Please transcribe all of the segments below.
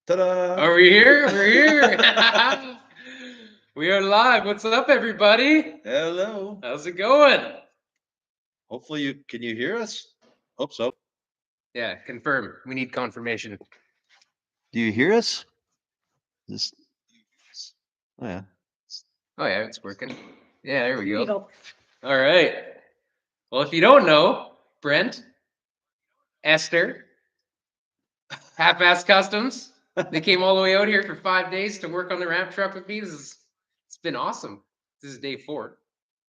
Ta-da! Are we here? We're here. We are live. What's up, everybody? Hello. How's it going? Hopefully can you hear us? Hope so. Yeah, confirm. We need confirmation. Do you hear us? This. Oh yeah. Oh yeah, it's working. Yeah, there we There you go. go. All right. Well, if you don't know, Brent, Esther, Halfass Kustoms, they came all the way out here for 5 days to work on the ramp truck with me. It's been awesome. This is day 4.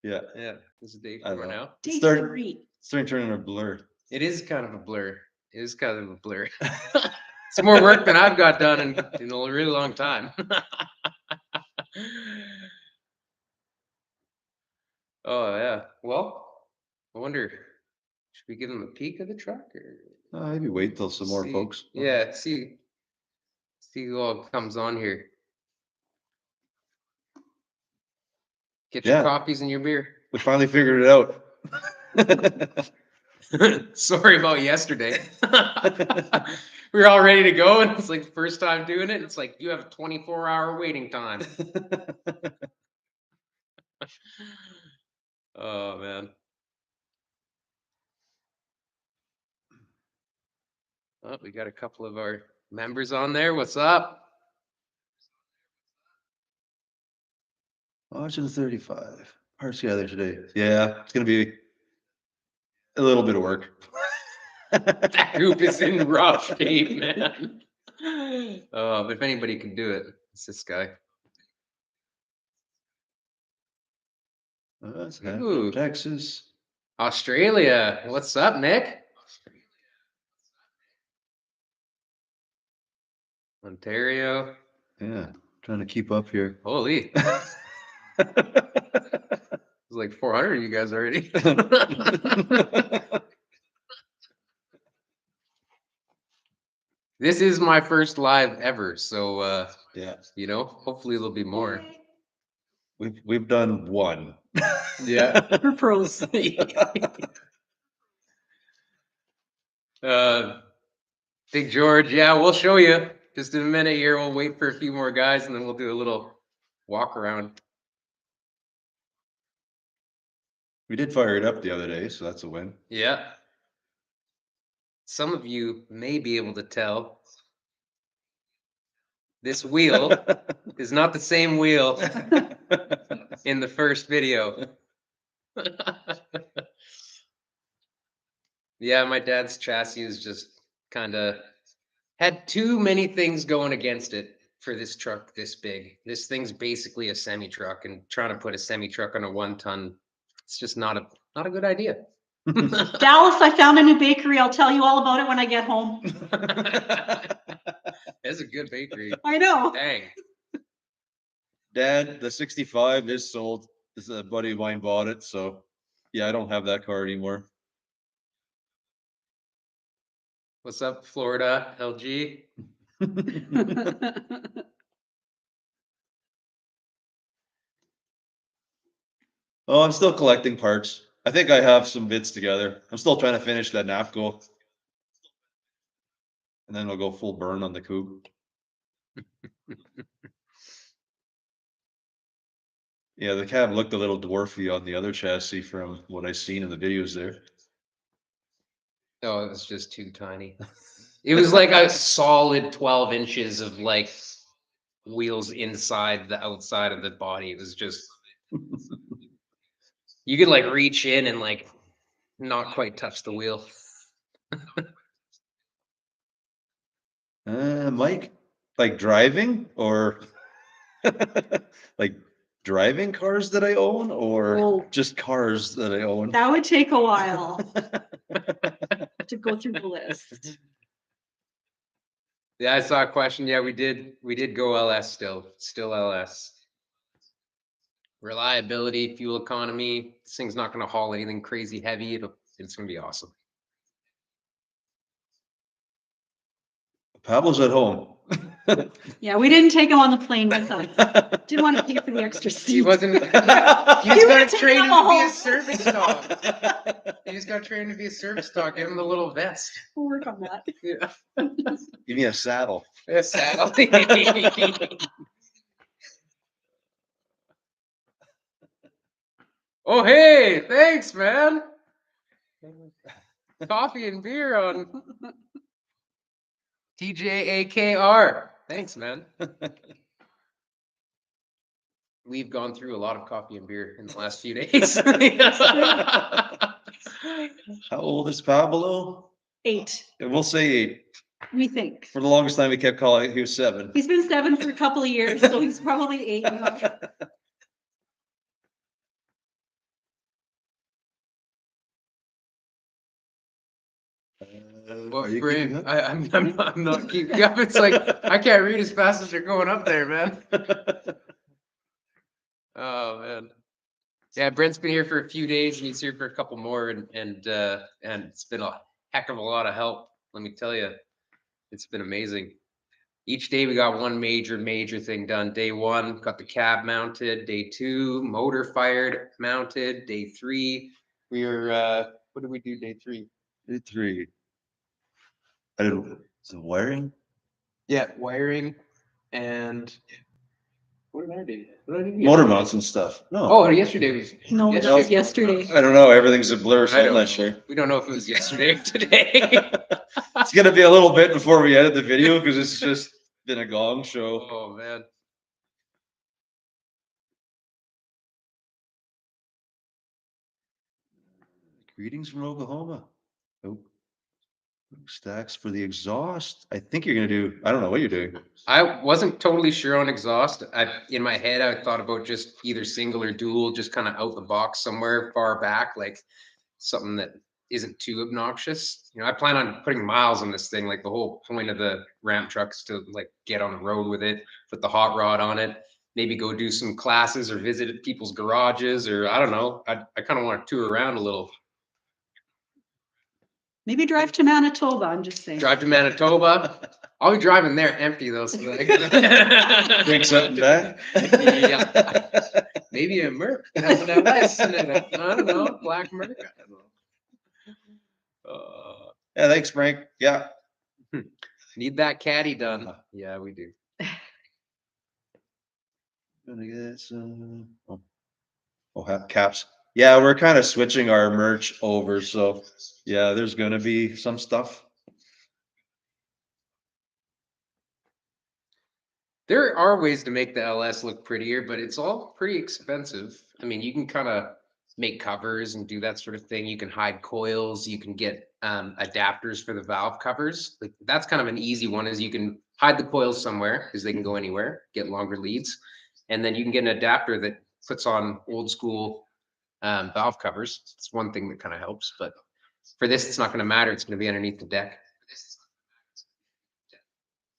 Yeah. Yeah, this is day I 4 know. now. Day Start- 3. Starting to turn into a blur. It is kind of a blur. It is kind of a blur. It's more work than I've got done in a really long time. Oh yeah. Well, I wonder, should we give them a peek of the truck or Maybe wait till some more see- folks. Yeah, see who all comes on here. Get your Yeah. coffees and your beer. We finally figured it out. Sorry about yesterday. We were all ready to go, and it's like the first time doing it. It's like you have a 24-hour waiting time. Oh man. Oh, we got a couple of our members on there. What's up? Watching 35. Parts together today. Yeah, it's gonna be a little bit of work. That group is in rough shape, man. Oh, but if anybody can do it, it's this guy. That's Ooh. Texas. Australia. What's up, Nick? Ontario. Yeah, trying to keep up here. Holy. There's like 400 of you guys already. This is my first live ever, so Yeah, you know, hopefully there'll be more. we've done one. Yeah. We're pros. Big George, yeah, we'll show you just in a minute here. We'll wait for a few more guys and then we'll do a little walk around. We did fire it up the other day, so that's a win. Yeah. Some of you may be able to tell this wheel is not the same wheel in the first video. Yeah, my dad's chassis is just kind of had too many things going against it for this truck this big. This thing's basically a semi truck, and trying to put a semi truck on a 1-ton, it's just not a good idea. Dallas, I found a new bakery. I'll tell you all about it when I get home. It's a good bakery. I know. Dang. Dad, the 65 is sold. This is a buddy of mine bought it, so yeah, I don't have that car anymore. What's up, Florida LG? Oh, I'm still collecting parts. I think I have some bits together. I'm still trying to finish that NAPCO. And then we'll go full burn on the coupe. Yeah, the cab looked a little dwarfy on the other chassis from what I've seen in the videos there. Oh, it was just too tiny. It was like a solid 12 inches of like wheels inside the outside of the body. It was just, you could like reach in and like not quite touch the wheel. Mike, like driving or like driving cars that I own or Oh. just cars that I own? That would take a while to go through the list. Yeah, I saw a question. Yeah, we did go LS still LS. Reliability, fuel economy. This thing's not going to haul anything crazy heavy. It's going to be awesome. Pablo's at home. Yeah, we didn't take him on the plane with us. Didn't want to pay for the extra seat. He wasn't. He's You got would've to train taken him him a to be a whole- service dog. He's got trained to be a service dog. Give him the little vest. We'll work on that. Yeah. Give me a saddle. A saddle. Oh, hey, thanks, man. Coffee and beer on TJAKR. Thanks, man. We've gone through a lot of coffee and beer in the last few days. How old is Pablo? 8, We'll say 8. we think. For the longest time, we kept calling it, he was 7. He's been 7 for a couple of years, so he's probably 8 now. What, Are you Brent? keeping up? I'm not keeping up. It's like I can't read as fast as they're going up there, man. Oh man. Yeah, Brent's been here for a few days and he's here for a couple more and it's been a heck of a lot of help. Let me tell you, it's been amazing. Each day we got one major thing done. Day 1, got the cab mounted. Day 2, motor fired, mounted. Day 3, we were what did we do day 3? Day 3. I did some wiring. Yeah, wiring and what did I do? What did I do? Motor mounts and stuff. No. Oh, yesterday was. No, that was yesterday. I don't know. Everything's a blur, so I I'm don't not know. sure. We don't know if it was yesterday or today. It's gonna be a little bit before we edit the video because it's just been a gong show. Oh man. Greetings from Oklahoma. Oh, stacks for the exhaust. I think you're gonna do. I don't know what you're doing. I wasn't totally sure on exhaust. In my head, I thought about just either single or dual, just kind of out the box somewhere far back, like something that isn't too obnoxious. You know, I plan on putting miles on this thing. Like the whole point of the ramp truck is to like get on the road with it, put the hot rod on it, maybe go do some classes or visit people's garages, or I don't know. I kind of want to tour around a little. Maybe drive to Manitoba, I'm just saying. Drive to Manitoba. I'll be driving there empty though, so that I can Bring something back. Yeah. Maybe a Merc. Has an LS in it. I don't know. Black Merc. I don't know. Yeah, thanks, Frank. Yeah. Need that caddy done. Yeah, we do. Gonna get some. Caps. Yeah, we're kind of switching our merch over, so yeah, there's gonna be some stuff. There are ways to make the LS look prettier, but it's all pretty expensive. I mean, you can kind of make covers and do that sort of thing. You can hide coils. You can get adapters for the valve covers. Like that's kind of an easy one. Is you can hide the coils somewhere because they can go anywhere. Get longer leads, and then you can get an adapter that puts on old school valve covers. It's one thing that kind of helps, but for this, it's not going to matter. It's going to be underneath the deck.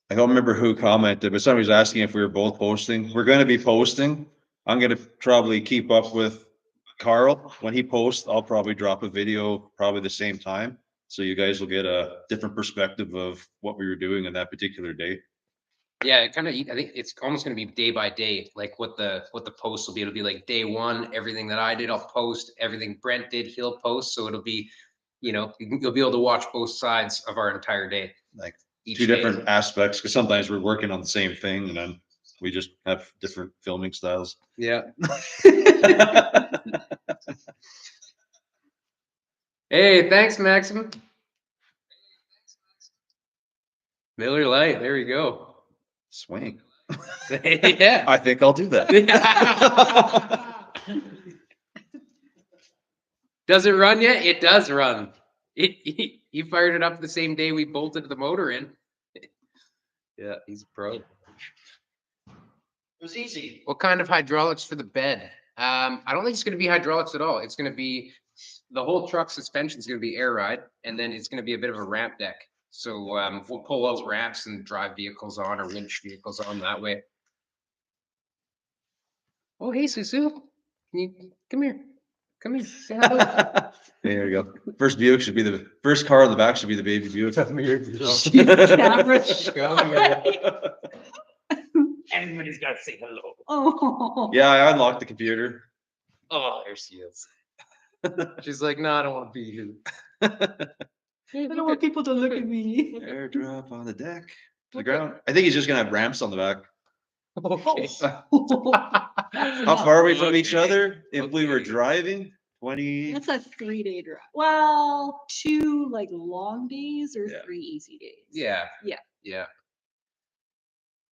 I don't remember who commented, but somebody was asking if we were both posting. We're gonna be posting. I'm gonna probably keep up with Carl. When he posts, I'll probably drop a video probably the same time. So you guys will get a different perspective of what we were doing on that particular day. Yeah, it kind of. I think it's almost going to be day by day, like what the post will be. It'll be like day 1, everything that I did, I'll post. Everything Brent did, he'll post. So it'll be, you know, you'll be able to watch both sides of our entire day. Like Each two day. different aspects, because sometimes we're working on the same thing and then we just have different filming styles. Yeah. Hey, thanks, Maxim. Miller Lite. There we go. Swing. Yeah. I think I'll do that. Does it run yet? It does run. He fired it up the same day we bolted the motor in. Yeah, he's a pro. It was easy. What kind of hydraulics for the bed? I don't think it's going to be hydraulics at all. It's going to be the whole truck suspension is going to be air ride, and then it's going to be a bit of a ramp deck. So we'll pull out ramps and drive vehicles on or winch vehicles on that way. Oh, hey, Susu. Can you come here? Come here. Say hello. There you go. First Buick should be the first car in the back should be the baby Buick. Camera. Come here. Everybody's got to say hello. Oh. Yeah, I unlocked the computer. Oh, there she is. She's like, no, I don't want to be here. I don't want people to look at me. Airdrop on the deck to the ground. I think he's just gonna have ramps on the back. Okay. How far are we from each Okay. other? If we were Okay. driving, 20. That's a 3-day drive. Well, 2 like long days or Yeah. 3 easy days. Yeah. Yeah. Yeah.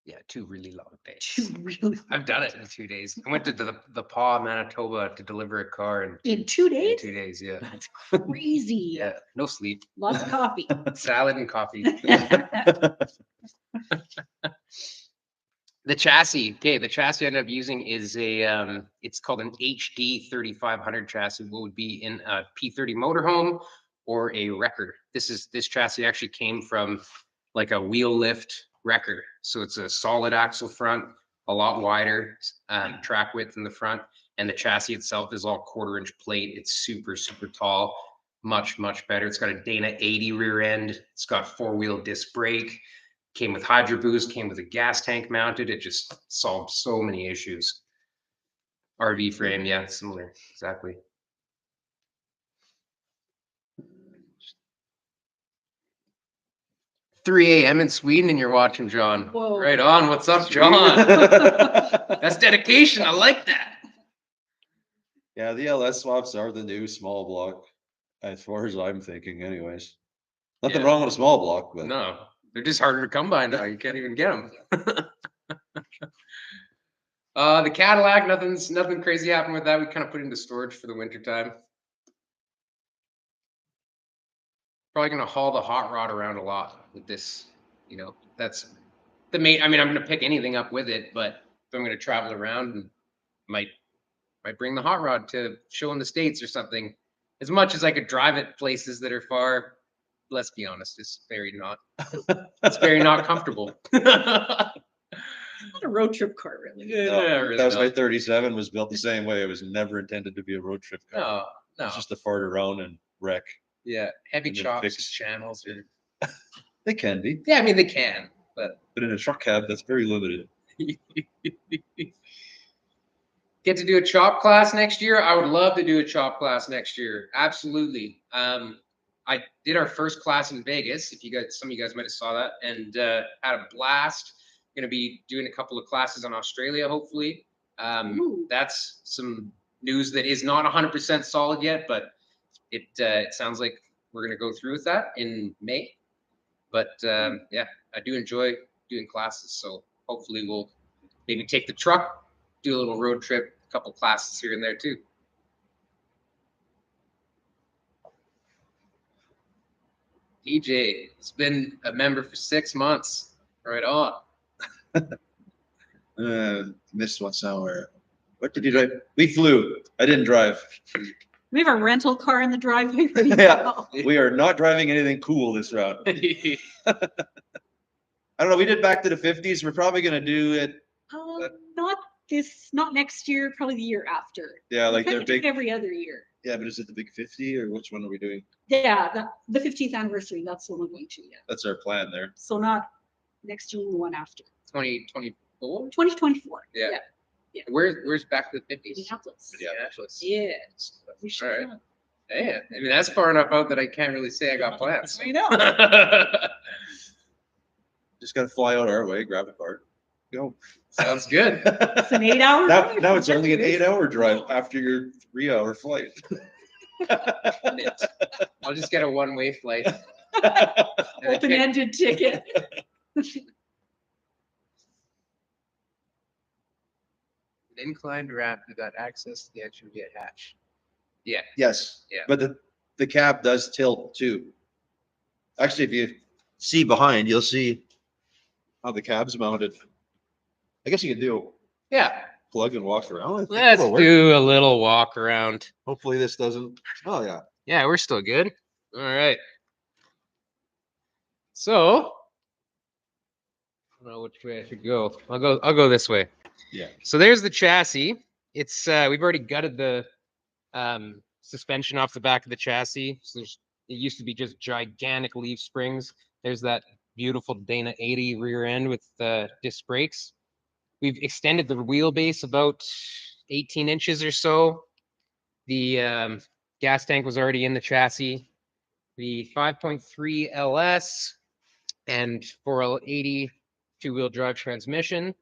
Yeah. 2 really long days. 2 really. I've done it in 2 days. I went to the Paw, Manitoba to deliver a car In 2 in days? 2 days. Yeah. That's crazy. Yeah. No sleep. Lots of coffee. Salad and coffee. The chassis, okay, the chassis I ended up using is it's called an HD 3500 chassis. What would be in a P30 motorhome or a wrecker. This chassis actually came from like a wheel lift wrecker. So it's a solid axle front, a lot wider track width in the front, and the chassis itself is all 1/4 inch plate. It's super, super tall, much, much better. It's got a Dana 80 rear end. It's got 4-wheel disc brake. Came with Hydro Boost, came with a gas tank mounted. It just solved so many issues. RV frame, yeah, similar, exactly. "3 a.m. in Sweden and you're watching, John. Whoa. Right on. What's up, John? That's dedication. I like that. Yeah, the LS swaps are the new small block, as far as I'm thinking anyways. Nothing Yeah. wrong with a small block, but No, they're just harder to come by now. You can't even get them. The Cadillac, nothing crazy happened with that. We kind of put it into storage for the winter time. Probably gonna haul the hot rod around a lot with this. You know, that's the main. I mean, I'm gonna pick anything up with it, but if I'm gonna travel around, and might bring the hot rod to show in the States or something. As much as I could drive it places that are far, let's be honest, it's very not comfortable. Not a road trip car, really. Yeah, no, really that was my not. 37 was built the same way. It was never intended to be a road trip car. No, no. It's just to fart around and wreck. Yeah, heavy And then chops, fix. channels, or They can be, yeah, I mean they can, but but in a truck cab, that's very limited. get to do a chop class next year. I would love to do a chop class next year. Absolutely. I did our first class in Vegas. If you guys, some of you guys might have saw that, and had a blast. Going to be doing a couple of classes in Australia, hopefully. Ooh. That's some news that is not 100% solid yet, but it sounds like we're going to go through with that in May. But yeah, I do enjoy doing classes, so hopefully we'll maybe take the truck, do a little road trip, a couple classes here and there too. DJ has been a member for 6 months. Right on. Missed one somewhere. What did you drive? We flew. I didn't drive. We have a rental car in the driveway right Yeah, now. we are not driving anything cool this route. I don't know. We did back to the 50s. We're probably gonna do it. Not next year, probably the year after. Yeah, like Kind their of do it big. every other year. Yeah, but is it the big 50 or which one are we doing? Yeah, the 15th anniversary, that's what we're going to, yeah. That's our plan there. So not next year, the one after. 2024. 2024. Yeah. Yeah. Where's back to the 50s? Minneapolis. Minneapolis. Yeah. We should. All right. Yeah, I mean that's far enough out that I can't really say I got plans. I know. Just gotta fly out our way, grab a car, go. Sounds good. It's an 8-hour Now, drive. now it's only an 8-hour drive after your 3-hour flight. I'll just get a one-way flight. And then pick- Open-ended ticket. inclined ramp that got access to the entry via hatch. Yeah. Yes. Yeah. But the cab does tilt too. Actually, if you see behind, you'll see how the cab's mounted. I guess you can do Yeah. plug and walk around. I think Let's it'll work. do a little walk around. Hopefully this doesn't. Oh yeah. Yeah, we're still good. All right. So, I don't know which way I should go. I'll go this way. Yeah. So there's the chassis. It's we've already gutted the suspension off the back of the chassis. So it used to be just gigantic leaf springs. There's that beautiful Dana 80 rear end with disc brakes. we've extended the wheelbase about 18 inches or so. The gas tank was already in the chassis. The 5.3 LS and 4L80 two-wheel drive transmission.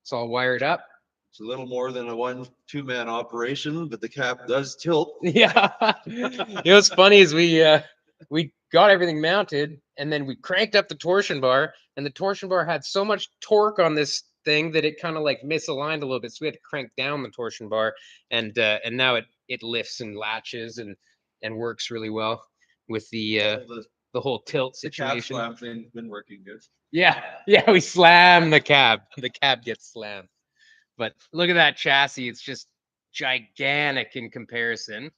It's all wired up. It's a little more than a 1-2 man operation, but the cab does tilt. Yeah. What's funny is we got everything mounted and then we cranked up the torsion bar, and the torsion bar had so much torque on this thing that it kind of like misaligned a little bit. So we had to crank down the torsion bar, and now it lifts and latches and works really well with the whole tilt The cab situation. slam thing's been working good. Yeah, we slam the cab. The cab gets slammed. But look at that chassis. It's just gigantic in comparison.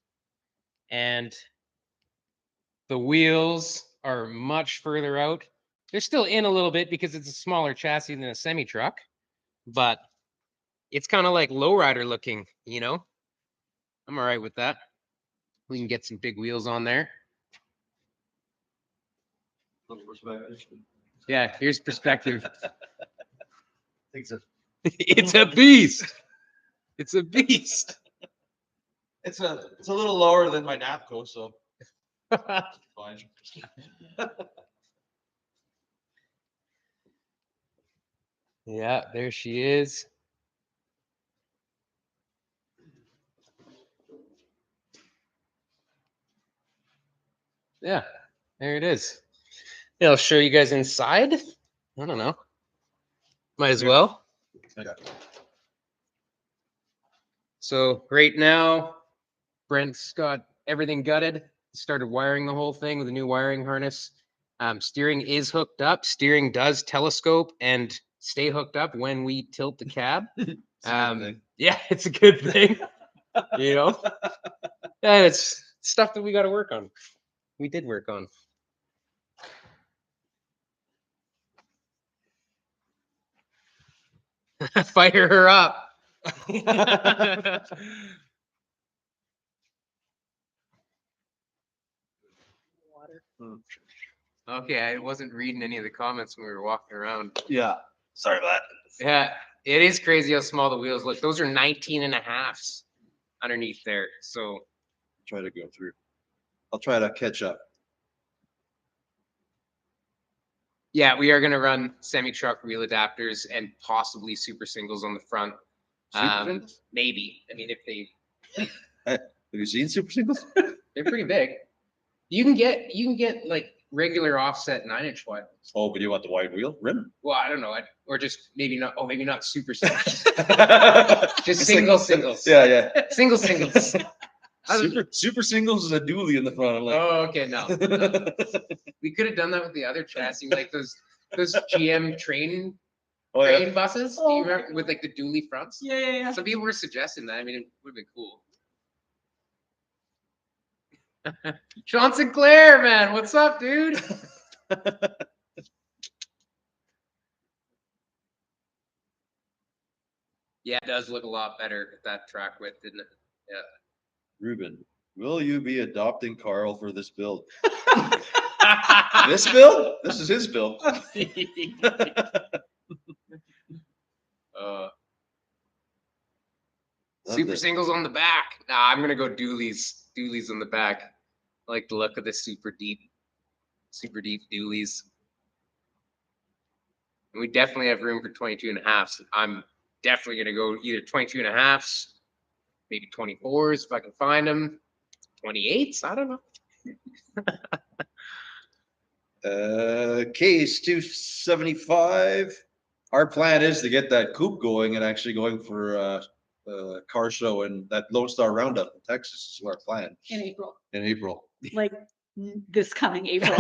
And the wheels are much further out. They're still in a little bit because it's a smaller chassis than a semi truck, but it's kind of like lowrider looking, you know? I'm all right with that. We can get some big wheels on there. Yeah, here's perspective. It's a beast. It's a beast. It's a little lower than my Napco, so fine. Yeah, there she is. Yeah, there it is. Yeah, I'll show you guys inside. I don't know. Might as well. Yeah. So right now, Brent's got everything gutted. Started wiring the whole thing with a new wiring harness. Steering is hooked up. Steering does telescope and stay hooked up when we tilt the cab. Yeah, it's a good thing. You know, and it's stuff that we got to work on. We did work on. Fire her up. Okay, I wasn't reading any of the comments when we were walking around. Yeah. Sorry about that. Yeah, it is crazy how small the wheels look. Those are 19 and a halves underneath there. So Try to go through. I'll try to catch up. yeah, we are going to run semi-truck wheel adapters and possibly super singles on the front. Super singles? Maybe. I mean, if they Have you seen super singles? they're pretty big. You can get like regular offset 9-inch wide. Oh, but you want the wide wheel rim? Well, I don't know. Or just maybe not. Oh, maybe not super singles. Just It's singles. Yeah. Singles. Super singles is a dually in the front. I'm like, Oh, okay, no. We could have done that with the other chassis, like those GM train buses. Do you remember with like the dually fronts? Yeah. Some people were suggesting that. I mean, it would have been cool. Sean Sinclair, man, what's up, dude? Yeah, it does look a lot better with that track width, didn't it? Yeah. Ruben, will you be adopting Carl for this build? This build? This is his build. Super singles on the back. Nah, I'm gonna go dualies. Dualies on the back. I like the look of the super deep dualies. And we definitely have room for 22 and a halves. I'm definitely gonna go either 22 and a halves, maybe 24s if I can find them. 28s, I don't know. Case 275. Our plan is to get that coupe going and actually going for car show and that Lone Star Roundup in Texas is our plan In April, in April. like this coming April,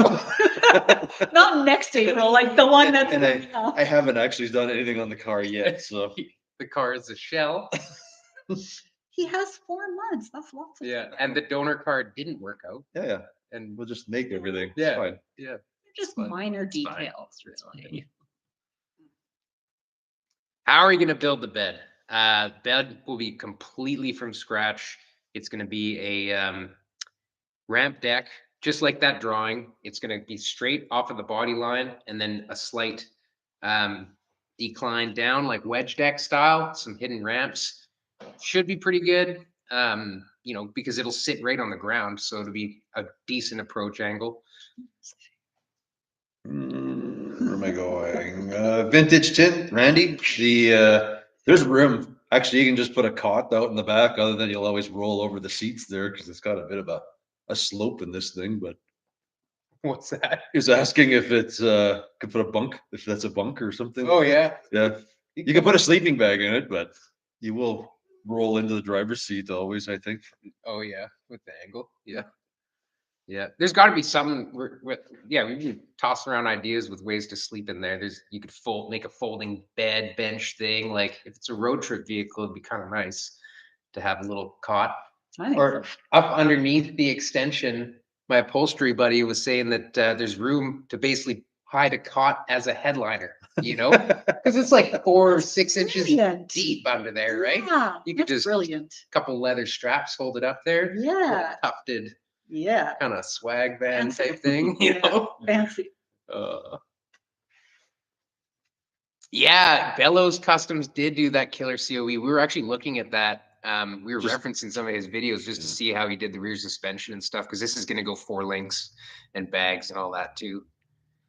not next April, like the one that's. And I haven't actually done anything on the car yet, so The car is a shell. He has 4 months. That's lots of. Yeah, and the donor card didn't work out. yeah, And we'll just make everything. It's Yeah. fine. yeah, Just fine. minor It's fine. details, It's really. How are you gonna build the bed? Bed will be completely from scratch. It's gonna be a ramp deck, just like that drawing. It's gonna be straight off of the body line and then a slight decline down, like wedge deck style, some hidden ramps. Should be pretty good. You know, because it'll sit right on the ground, so it'll be a decent approach angle. Where am I going? Vintage tint, Randy. There's room. Actually, you can just put a cot out in the back. Other than you'll always roll over the seats there because it's got a bit of a slope in this thing. But What's that? he was asking if it's could put a bunk, if that's a bunk or something. Oh yeah. Yeah, you can put a sleeping bag in it, but you will roll into the driver's seat always, I think. Oh yeah, with the angle. Yeah. Yeah. There's got to be some. Yeah, we can toss around ideas with ways to sleep in there. You could make a folding bed bench thing. Like if it's a road trip vehicle, it'd be kind of nice to have a little cot. I think Or so. up underneath the extension, my upholstery buddy was saying that there's room to basically hide a cot as a headliner, you know, because it's like 4 or 6 inches Brilliant. deep under there, right? Yeah, You could that's just brilliant. couple leather straps hold it up there. Yeah, Tufted yeah, kind of swag band Fancy. type thing, you Yeah. know? fancy. Yeah, Bellows Customs did do that killer COE. We were actually looking at that. We were Just- referencing some of his videos just to Yeah. see how he did the rear suspension and stuff, because this is going to go 4 links and bags and all that too.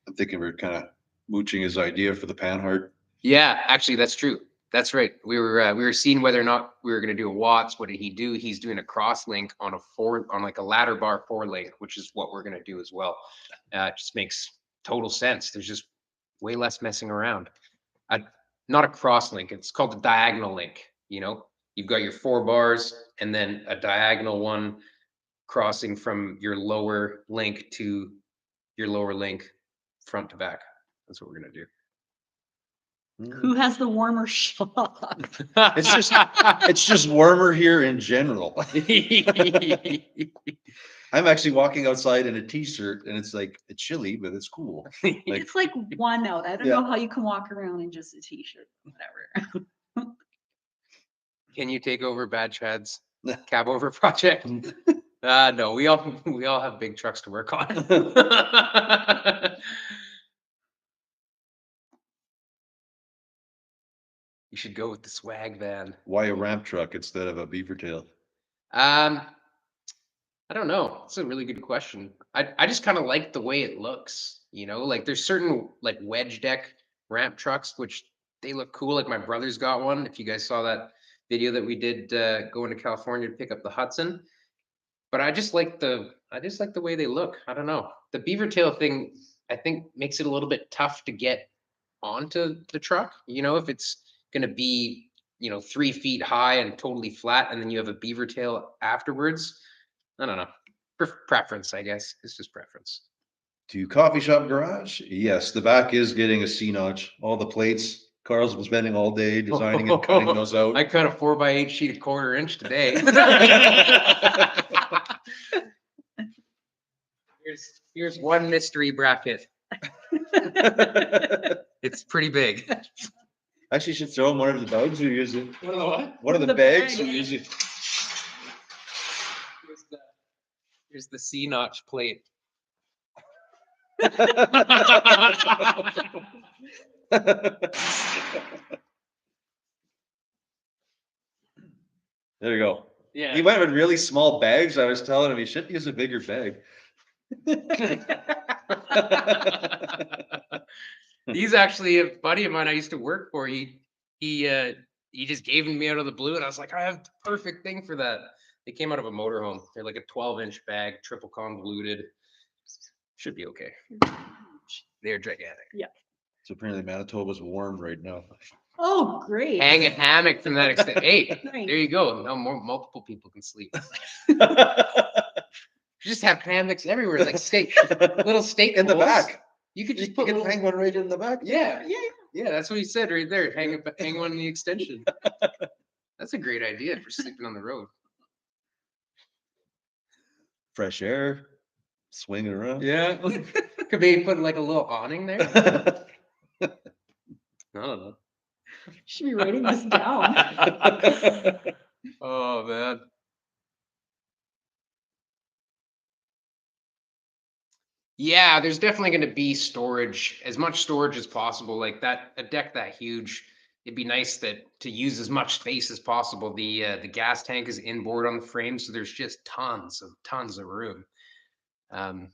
I'm thinking we're kind of mooching his idea for the Panhard. Yeah, actually, that's true. That's right. We were seeing whether or not we were going to do a Watts. What did he do? He's doing a cross link on like a ladder bar 4 link, which is what we're going to do as well. It just makes total sense. There's just way less messing around. Not a cross link. It's called a diagonal link. You know, you've got your 4 bars and then a diagonal one crossing from your lower link to your lower link, front to back. That's what we're going to do. Who has the warmer shot? It's just warmer here in general. I'm actually walking outside in a t-shirt and it's like it's chilly, but it's cool. Like, It's like 1 out. I don't Yeah. know how you can walk around in just a t-shirt, whatever. Can you take over Bad Chad's cab over project? No, we all have big trucks to work on. You should go with the swag van. why a ramp truck instead of a beaver tail? I don't know. It's a really good question. I just kind of like the way it looks, you know, like there's certain like wedge deck ramp trucks, which they look cool. Like my brother's got one. If you guys saw that video that we did going to California to pick up the Hudson. But I just like the way they look. I don't know. The beaver tail thing, I think, makes it a little bit tough to get onto the truck. You know, if it's gonna be, you know, 3 feet high and totally flat, and then you have a beaver tail afterwards. I don't know. Preference, I guess. It's just preference. To coffee shop garage? Yes, the back is getting a C-notch. All the plates. Carl's been spending all day designing and cutting those out. I cut a 4x8 sheet of 1/4 inch today. Here's one mystery bracket. It's pretty big. Actually, you should throw him one of the bags you're using. One of the what? One of the The bags bag. you're using. Here's the C-notch plate. There you go. Yeah. He went with really small bags. I was telling him he should use a bigger bag. He's actually a buddy of mine I used to work for. He just gave them me out of the blue, and I was like, I have the perfect thing for that. They came out of a motorhome. They're like a 12-inch bag, triple convoluted. Should be okay. They're gigantic. So apparently Manitoba's warm right now. Oh, great. Hang a hammock from that extent. Hey, Nice. there you go. Now multiple people can sleep. You just have hammocks everywhere, like steak, little steak In the holes. back. You could You just put can little. hang one right in the back. Yeah, Yeah. yeah, that's what he said right there. Hang one in the extension. That's a great idea for sleeping on the road. Fresh air, swinging around. Yeah, could maybe put like a little awning there. I don't know. Should be writing this down. Oh man. Yeah, there's definitely going to be storage, as much storage as possible. Like that, a deck that huge, it'd be nice to use as much space as possible. The gas tank is inboard on the frame, so there's just tons of room. Um,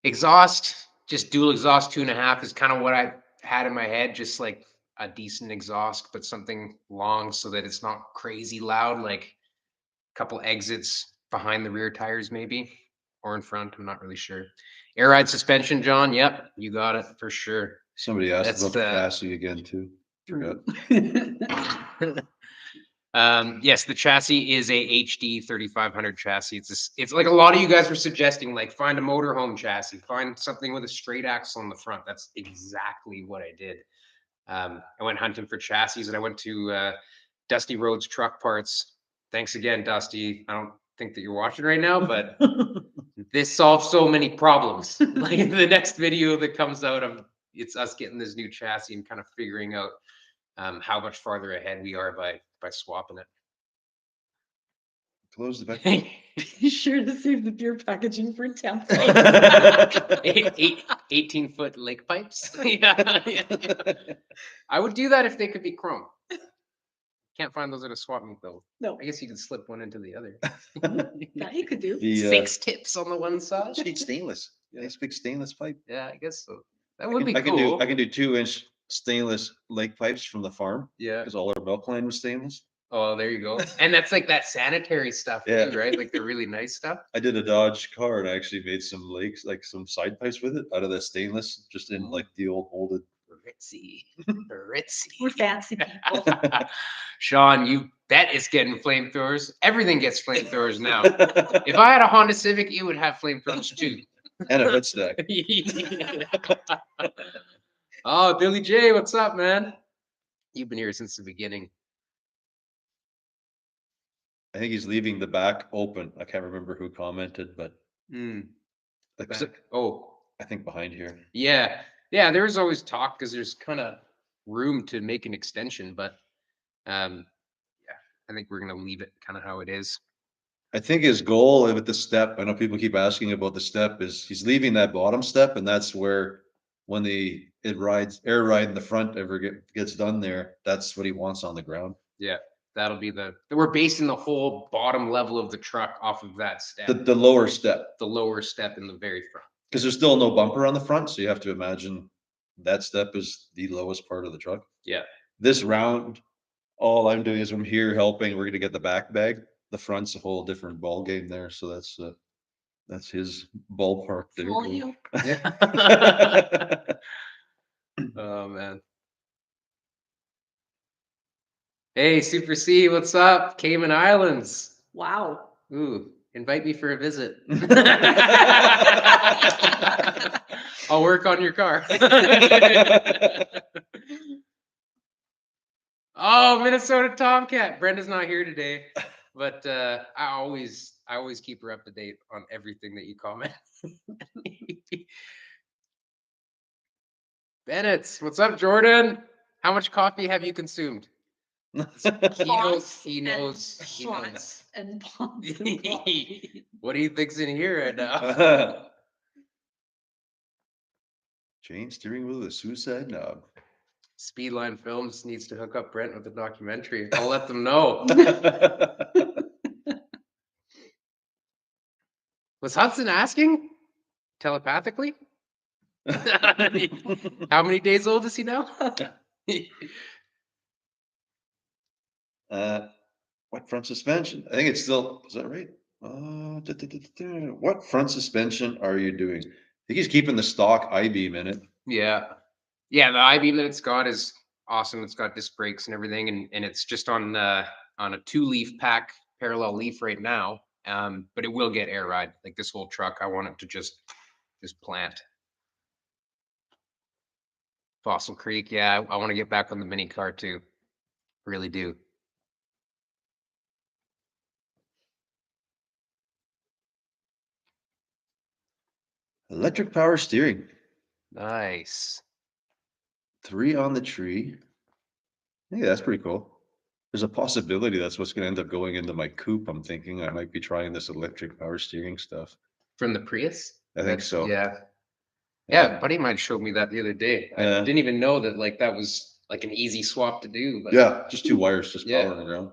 Exhaust, just dual exhaust 2.5 is kind of what I had in my head, just like a decent exhaust, but something long so that it's not crazy loud, like a couple exits behind the rear tires maybe, or in front, I'm not really sure. Air ride suspension, John, yep, you got it for sure. Somebody asked That's about the chassis again too. Forgot. Yes, the chassis is a HD 3500 chassis. It's like a lot of you guys were suggesting, like find a motorhome chassis, find something with a straight axle in the front. That's exactly what I did. I went hunting for chassis and I went to Dusty Roads Truck Parts. Thanks again, Dusty. I don't think that you're watching right now, but this solves so many problems. Like the next video that comes out of it's us getting this new chassis and kind of figuring out how much farther ahead we are by swapping it. Close the back. Be sure to save the beer packaging for template. 18-foot lake pipes. Yeah, yeah. I would do that if they could be chrome. Can't find those at a swap meet though. No, I guess you could slip one into the other. that you could do. The 6 tips on the one side. just need stainless. Nice big stainless pipe. Yeah, I guess so. That would be I can cool. do 2-inch stainless lake pipes from the farm Yeah. because all our milk line was stainless. Oh, there you go. And that's like that sanitary stuff Yeah. too, right? Like the really nice stuff. I did a Dodge car and I actually made some lakes, like some side pipes with it out of the stainless, just in like the old molded. Ritzy. Ritzy. We're fancy people. Sean, you bet it's getting flamethrowers. Everything gets flamethrowers now. If I had a Honda Civic, it would have flamethrowers too. And a hood stack. Oh, Billy J, what's up, man? You've been here since the beginning. I think he's leaving the back open. I can't remember who commented, but Oh, I think behind here. yeah. Yeah, there was always talk because there's kind of room to make an extension, but yeah, I think we're gonna leave it kind of how it is. I think his goal with the step, I know people keep asking about the step, is he's leaving that bottom step, and that's where when air ride in the front ever gets done there, that's what he wants on the ground. Yeah, that'll be we're basing the whole bottom level of the truck off of that step, The lower step, the lower step in the very front. because there's still no bumper on the front, so you have to imagine that step is the lowest part of the truck. Yeah. This round, all I'm doing is I'm here helping. We're gonna get the back bag. The front's a whole different ball game there, so that's his ballpark there. Volume. Oh man. Hey, Super C, what's up? Cayman Islands. Wow. Ooh, invite me for a visit. I'll work on your car. Oh, Minnesota Tomcat. Brenda's not here today, but I always keep her up to date on everything that you comment. Bennett, what's up, Jordan? How much coffee have you consumed? He knows. Shots and bombs and coffee. What do you think's in here right now? Chain steering wheel with a suicide knob. Speedline Films needs to hook up Brent with a documentary. I'll let them know. Was Hudson asking telepathically? How many days old is he now? What front suspension? I think it's still, is that right? What front suspension are you doing? I think he's keeping the stock I-beam in it. Yeah. Yeah, the I-beam that it's got is awesome. It's got disc brakes and everything, and it's just on a 2-leaf pack parallel leaf right now. But it will get air ride. Like this whole truck, I want it to just plant. Fossil Creek, yeah, I want to get back on the mini car too. Really do. Electric power steering. Nice. 3 on the tree. Yeah, that's pretty cool. There's a possibility that's what's going to end up going into my coupe. I'm thinking I might be trying this electric power steering stuff. From the Prius? I think so. Yeah. Yeah, a buddy of mine showed me that the other day. I Yeah. didn't even know that like that was like an easy swap to do, but Yeah, just 2 wires, just Yeah. powering around.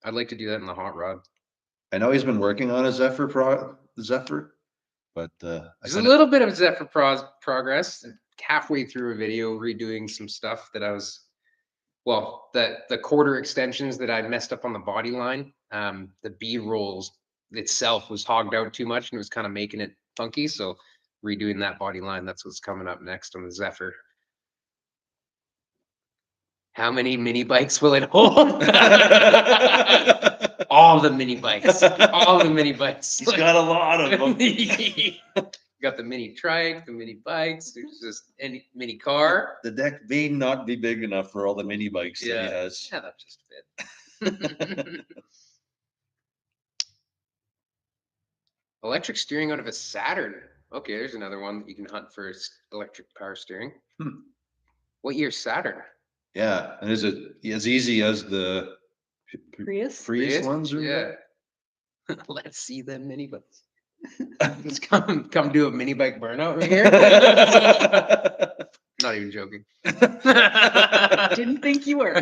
I'd like to do that in the hot rod. I know he's been working on a Zephyr, but, I There's a kinda, little bit of Zephyr progress. Halfway through a video, redoing some stuff that I was, well, the quarter extensions that I messed up on the body line. The B rolls itself was hogged out too much and it was kind of making it funky. So redoing that body line, that's what's coming up next on the Zephyr. How many mini bikes will it hold? All the mini bikes. All the mini bikes. he's got a lot of them. Got the mini trike, the mini bikes. There's just any mini car. The deck may not be big enough for all the mini bikes that he Yeah. has. Yeah, that just fit. Electric steering out of a Saturn. Okay, there's another one that you can hunt for electric power steering. Hmm. What year Saturn? Yeah, and is it as easy as the Prius? Prius ones or? Yeah. Let's see them mini bikes. Let's come do a mini bike burnout right here. Not even joking. Didn't think you were.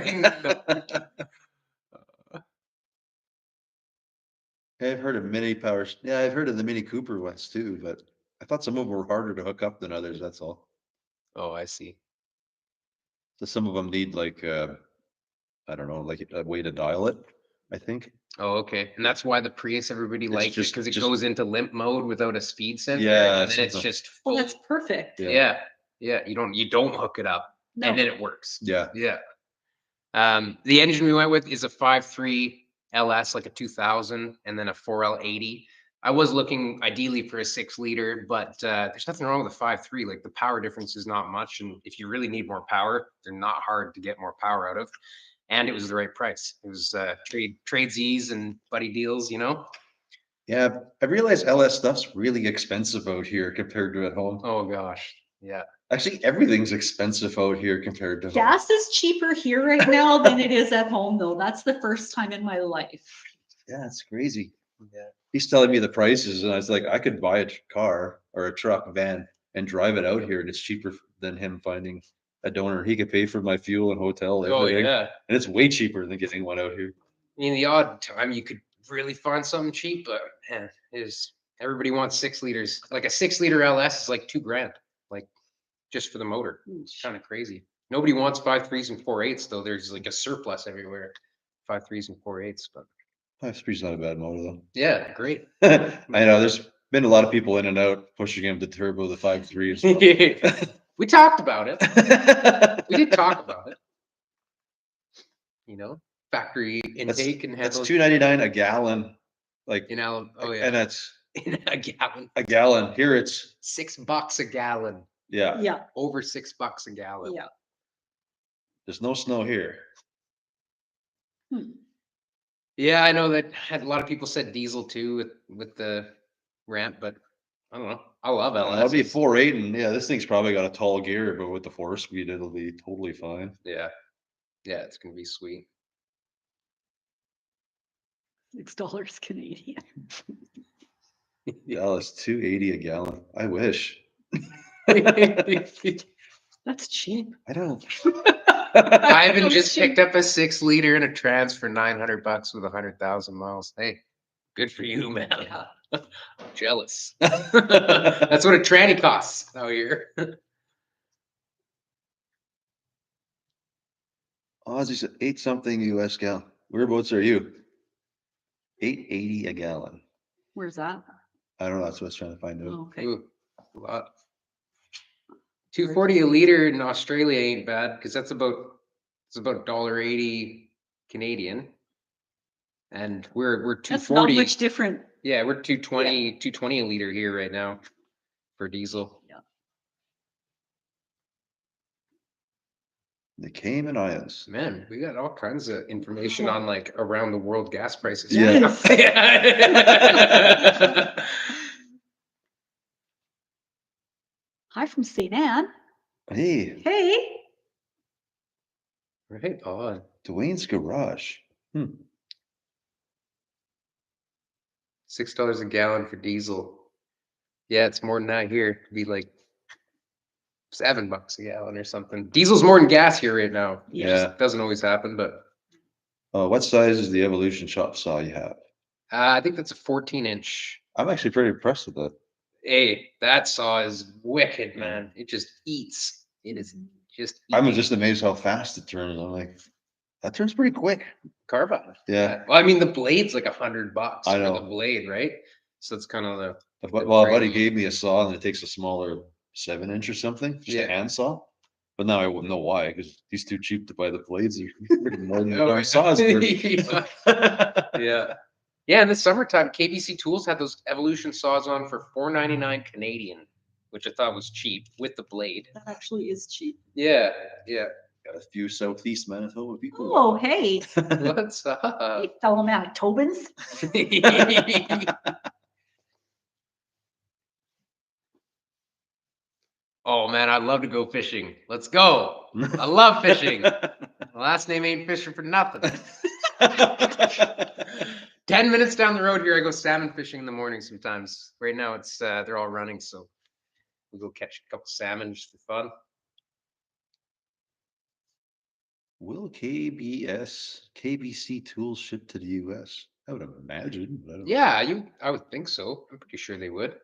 I've heard of mini powers. Yeah, I've heard of the Mini Cooper ones too, but I thought some of them were harder to hook up than others. That's all. Oh, I see. So some of them need like, I don't know, like a way to dial it, I think. Oh, okay. And that's why the Prius everybody It's likes it just- because it just- goes into limp mode without a speed sensor. Yeah, And then it's it's- just Well, full. that's perfect. Yeah. Yeah. Yeah. You don't hook it up No. and then it works. Yeah. Yeah. The engine we went with is a 5.3 LS, like a 2000, and then a 4L80. I was looking ideally for a 6-liter, but there's nothing wrong with a 5.3. Like the power difference is not much, and if you really need more power, they're not hard to get more power out of. And it was the right price. It was tradesies and buddy deals, you know. Yeah, I realize LS stuff's really expensive out here compared to at home. Oh gosh, yeah. Actually, everything's expensive out here compared to home. Gas is cheaper here right now than it is at home, though. That's the first time in my life. Yeah, it's crazy. Yeah. He's telling me the prices and I was like, I could buy a car or a truck van and drive it out here and it's cheaper than him finding a donor. He could pay for my fuel and hotel, Oh everything. yeah. And it's way cheaper than getting one out here. I mean, the odd time you could really find something cheap, but man, everybody wants 6 liters. Like a 6-liter LS is like $2,000, like just for the motor. It's kind of crazy. Nobody wants 5.3s and 4.8s though. There's like a surplus everywhere. 5.3s and 4.8s, but 5.3's not a bad motor yeah, great. though. I know there's been a lot of people in and out pushing him to turbo the 5.3 as well. We talked about it. We did talk about it. You know, factory intake and That's handling $2.99 a gallon, like, in Alabama. Oh yeah, and that's in a gallon. a gallon. Here it's, $6 a gallon. yeah, Yeah, Over $6 a gallon. yeah. there's no snow here. Hmm. Yeah, I know that had a lot of people said diesel too with the ramp, but I don't know. I love That'll be LS. 4.8 and yeah, this thing's probably got a tall gear, but with the 4-speed, it'll be totally fine. Yeah. Yeah, it's gonna be sweet. $6 Canadian. Yeah, it's $2.80 a gallon. I wish. That's cheap. I don't. Ivan That's just cheap. picked up a 6-liter and a trans for $900 with 100,000 miles. Hey, good for you, man. Yeah. I'm jealous. That's what a tranny costs out here. Ozzy's at 8 something US gallon. Whereabouts are you? 8.80 a gallon. Where's that? I don't know. That's what I was trying to find out. Oh, okay. Ooh, a lot. 240 a liter in Australia ain't bad because it's about $1.80 Canadian, and we're That's not 240. much different. Yeah, we're 220 a liter here right now for diesel. The Cayman Islands. Man, we got all kinds of information on like around the world gas prices. Yeah. Hi from St. Anne. Hey, Hey. Right on. Dwayne's Garage. $6 a gallon for diesel. Yeah, it's more than that here. It'd be like $7 a gallon or something. Diesel's more than gas here right now. It Yeah. just doesn't always happen, but What size is the Evolution chop saw you have? I think that's a 14-inch. I'm actually pretty impressed with that. Hey, that saw is wicked, man. It just eats. It is just. I'm eating. just amazed how fast it turns. I'm like, that turns pretty quick. carbide. Yeah. Well, I mean, the blade's like $100 I for the know. blade, right? So it's kind of the. Well, a buddy gave me a saw and it takes a smaller 7-inch or something, just Yeah. a hand saw. But now I wouldn't know why, because he's too cheap to buy the blades. They're more than the Oh, darn saws. Yeah. Yeah, in the summertime, KBC Tools had those Evolution saws on for $4.99 Canadian, which I thought was cheap with the blade. That actually is cheap. Yeah, yeah. Got a few Southeast Manitoba people. Oh, hey, What's up? hey, fellow Manitobans. Oh man, I'd love to go fishing. Let's go. I love fishing. My last name ain't fishing for nothing. 10 minutes down the road here, I go salmon fishing in the morning sometimes. Right now it's they're all running, so we go catch a couple salmon just for fun. Will KBC tools ship to the US? I would imagine. But I don't know. Yeah, I would think so. I'm pretty sure they would.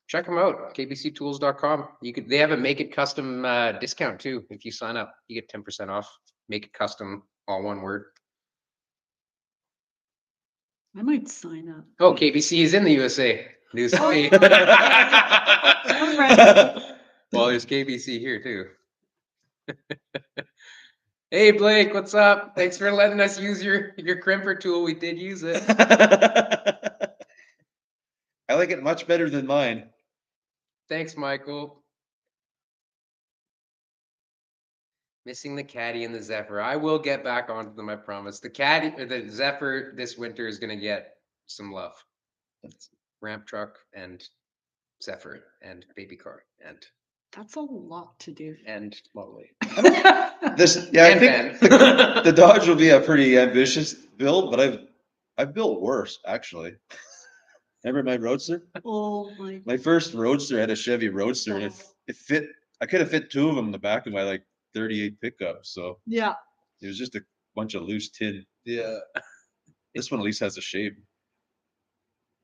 Check them out, kbctools.com. They have a make it custom discount too. If you sign up, you get 10% off. Make it custom, all one word. I might sign up. Oh, KBC is in the USA. News to me. Well, there's KBC here too. Hey Blake, what's up? Thanks for letting us use your crimper tool. We did use it. I like it much better than mine. Thanks, Michael. Missing the Caddy and the Zephyr. I will get back onto them, I promise. The Caddy or the Zephyr this winter is gonna get some love. It's ramp truck and Zephyr and baby car and That's a lot to do. lovely. This, yeah, I And think Ben. the Dodge will be a pretty ambitious build, but I've built worse actually. Remember my Roadster? Oh my. My first Roadster had a Chevy Roadster, and it fit. I could have fit two of them in the back of my like 38 pickup. So Yeah. it was just a bunch of loose tin. Yeah. This one at least has a shape.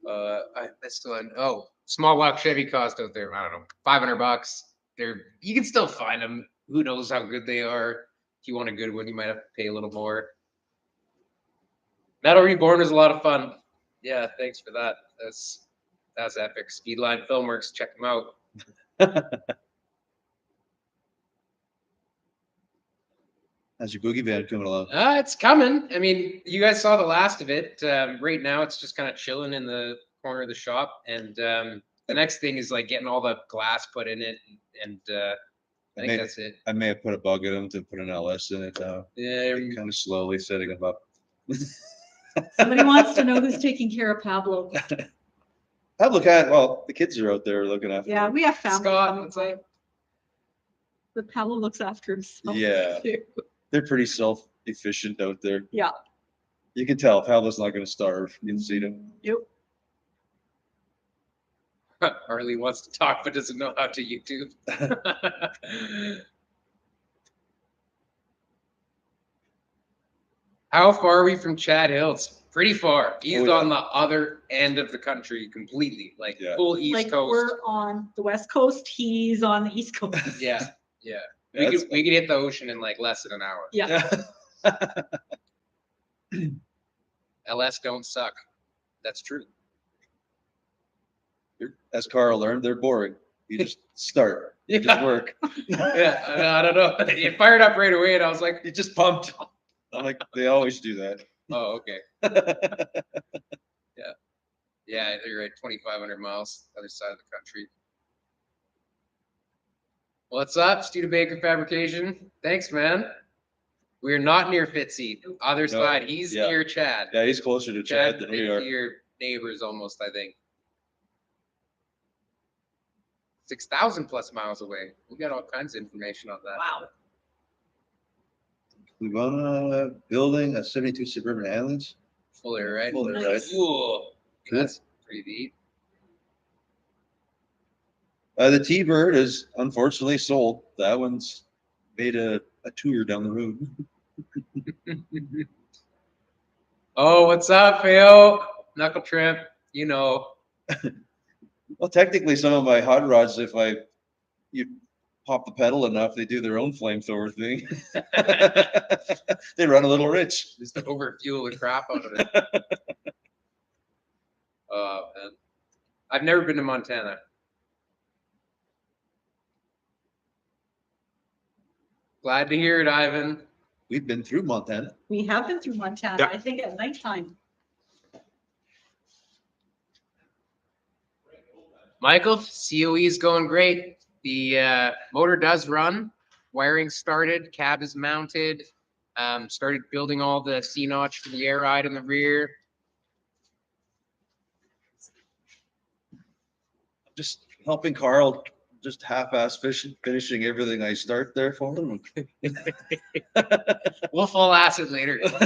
I missed one. Oh, small block Chevy cost out there. I don't know, $500. You can still find them. Who knows how good they are? If you want a good one, you might have to pay a little more. Metal Reborn was a lot of fun. Yeah, thanks for that. That's epic. Speedline Filmworks, check them out. How's your boogie van coming along? It's coming. I mean, you guys saw the last of it. Right now, it's just kind of chilling in the corner of the shop, and the next thing is like getting all the glass put in it, and I think that's it. I may have put a bug in them to put an LS in it now. Yeah, Kind of slowly setting them up. Somebody wants to know who's taking care of Pablo. Well, the kids are out there looking after Yeah, him. we have family. Scott, coming what's by. up? But Pablo looks after himself. Yeah. too. They're pretty self-efficient out there. Yeah. You can tell Pablo's not going to starve. You can see them. Yep. Harley wants to talk but doesn't know how to YouTube. How far are we from Chad Hills? Pretty far. He's Oh, yeah. on the other end of the country completely, like Yeah. full East Like Coast. we're on the West Coast, he's on the East Coast. Yeah, yeah. Yeah, We could hit the ocean in like less than an hour. Yeah. LS don't suck. That's true. As Carl learned, they're boring. You just start. You just work. Yeah, I don't know. It fired up right away, and I was like, You just pumped. I'm like, they always do that. "Oh, okay." Yeah, you're right. 2,500 miles, other side of the country. What's up, Studebaker Fabrication? Thanks, man. We're not near Fitzy. Other side. He's yeah. near Chad. Yeah, he's closer to Chad than we Fitzy, are. your neighbors almost, I think. 6,000 plus miles away. We got all kinds of information on that. Wow. We want building a 72 Suburban Islands. Fuller, right? Fuller, Nice. Ooh, Good. that's pretty neat. The T-Bird is unfortunately sold. That one's made a tour down the road. Oh, what's up, Phil? Knuckle Trip, you know. Well, technically, some of my hot rods, if you pop the pedal enough, they do their own flamethrower thing. They run a little rich. Just overfuel the crap out of it. Oh, man. I've never been to Montana. Glad to hear it, Ivan. We've been through Montana. We have been through Montana, Yeah. I think at nighttime. Michael, COE is going great. The motor does run. Wiring started. Cab is mounted. Started building all the C-notch for the air ride in the rear. Just helping Carl, just half-ass finishing everything I start there for him. We'll full ass it later. Oh,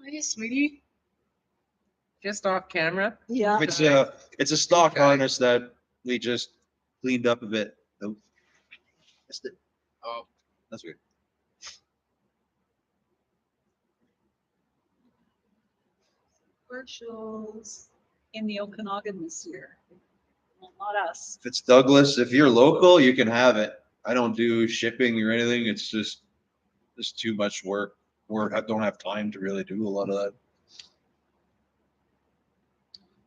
hey, sweetie. Just off camera. Yeah. It's a stock Okay. harness that we just cleaned up a bit. Nope. Missed it. Oh, That's weird. Commercials in the Okanagan this year. Well, not us. If it's Douglas, if you're local, you can have it. I don't do shipping or anything. It's just too much work. I don't have time to really do a lot of that.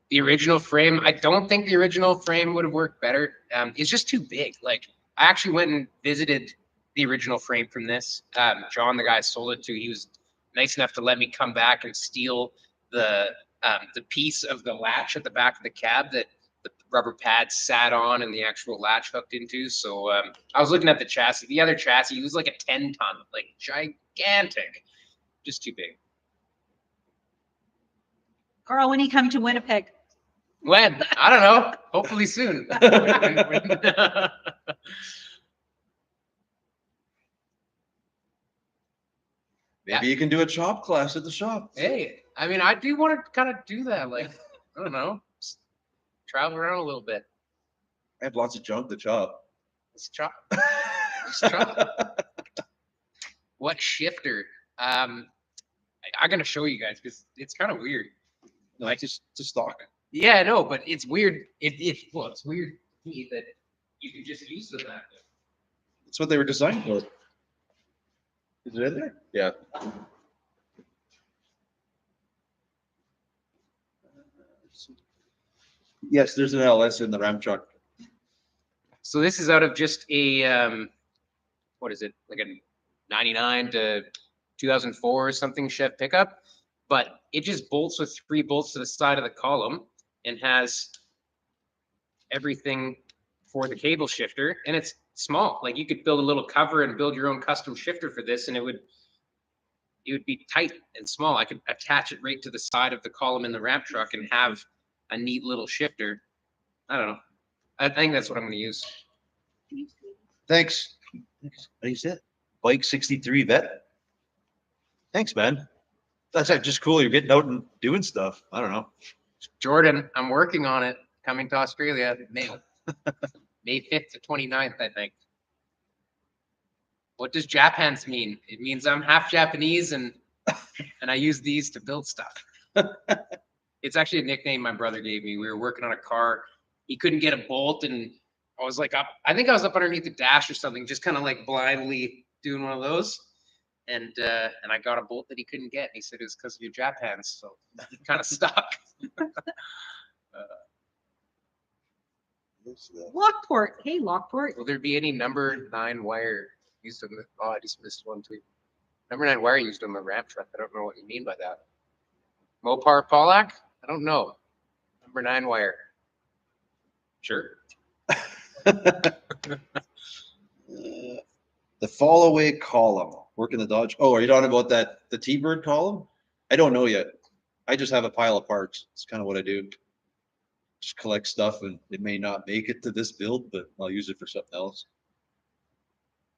the original frame. I don't think the original frame would have worked better. It's just too big. Like I actually went and visited the original frame from this. John, the guy I sold it to, he was nice enough to let me come back and steal the piece of the latch at the back of the cab that the rubber pad sat on and the actual latch hooked into. So I was looking at the chassis. The other chassis was like a 10-ton, like gigantic, just too big. Carl, when are you coming to Winnipeg? When? I don't know. Hopefully soon. Maybe you can do a chop class at the shop. Hey, I mean, I do want to kind of do that. Like, I don't know, just travel around a little bit. I have lots of junk to chop. Let's chop. Let's chop. What shifter? I'm gonna show you guys because it's kind of weird. No, it's just stock. Yeah, no, but it's weird. Well, it's weird to me that you can just use them that way. That's what they were designed for. Is it in there? Yeah. Yes, there's an LS in the Ram truck. So this is out of just a what is it, like a 99 to 2004 or something Chev pickup, but it just bolts with 3 bolts to the side of the column and has everything for the cable shifter, and it's small. Like you could build a little cover and build your own custom shifter for this, and it would be tight and small. I could attach it right to the side of the column in the ramp truck and have a neat little shifter. I don't know. I think that's what I'm going to use. Thanks. What do you say? Bike 63 vet. Thanks, man. That's just cool. You're getting out and doing stuff. I don't know. Jordan, I'm working on it. Coming to Australia May 5th to 29th, I think. What does Japans mean? It means I'm half Japanese and I use these to build stuff. It's actually a nickname my brother gave me. We were working on a car. He couldn't get a bolt, and I was like up. I think I was up underneath the dash or something, just kind of like blindly doing one of those. And I got a bolt that he couldn't get. And he said it was because of your Japans, so he kind of stuck. Lockport. Hey, Lockport. Will there be any number 9 wire used on the? Oh, I just missed one tweet. Number 9 wire used on the ramp truck. I don't know what you mean by that. Mopar Pollack? I don't know. Number 9 wire. Sure. The fall away column. Working the Dodge. Oh, are you talking about the T-Bird column? I don't know yet. I just have a pile of parts. It's kind of what I do. Just collect stuff, and it may not make it to this build, but I'll use it for something else.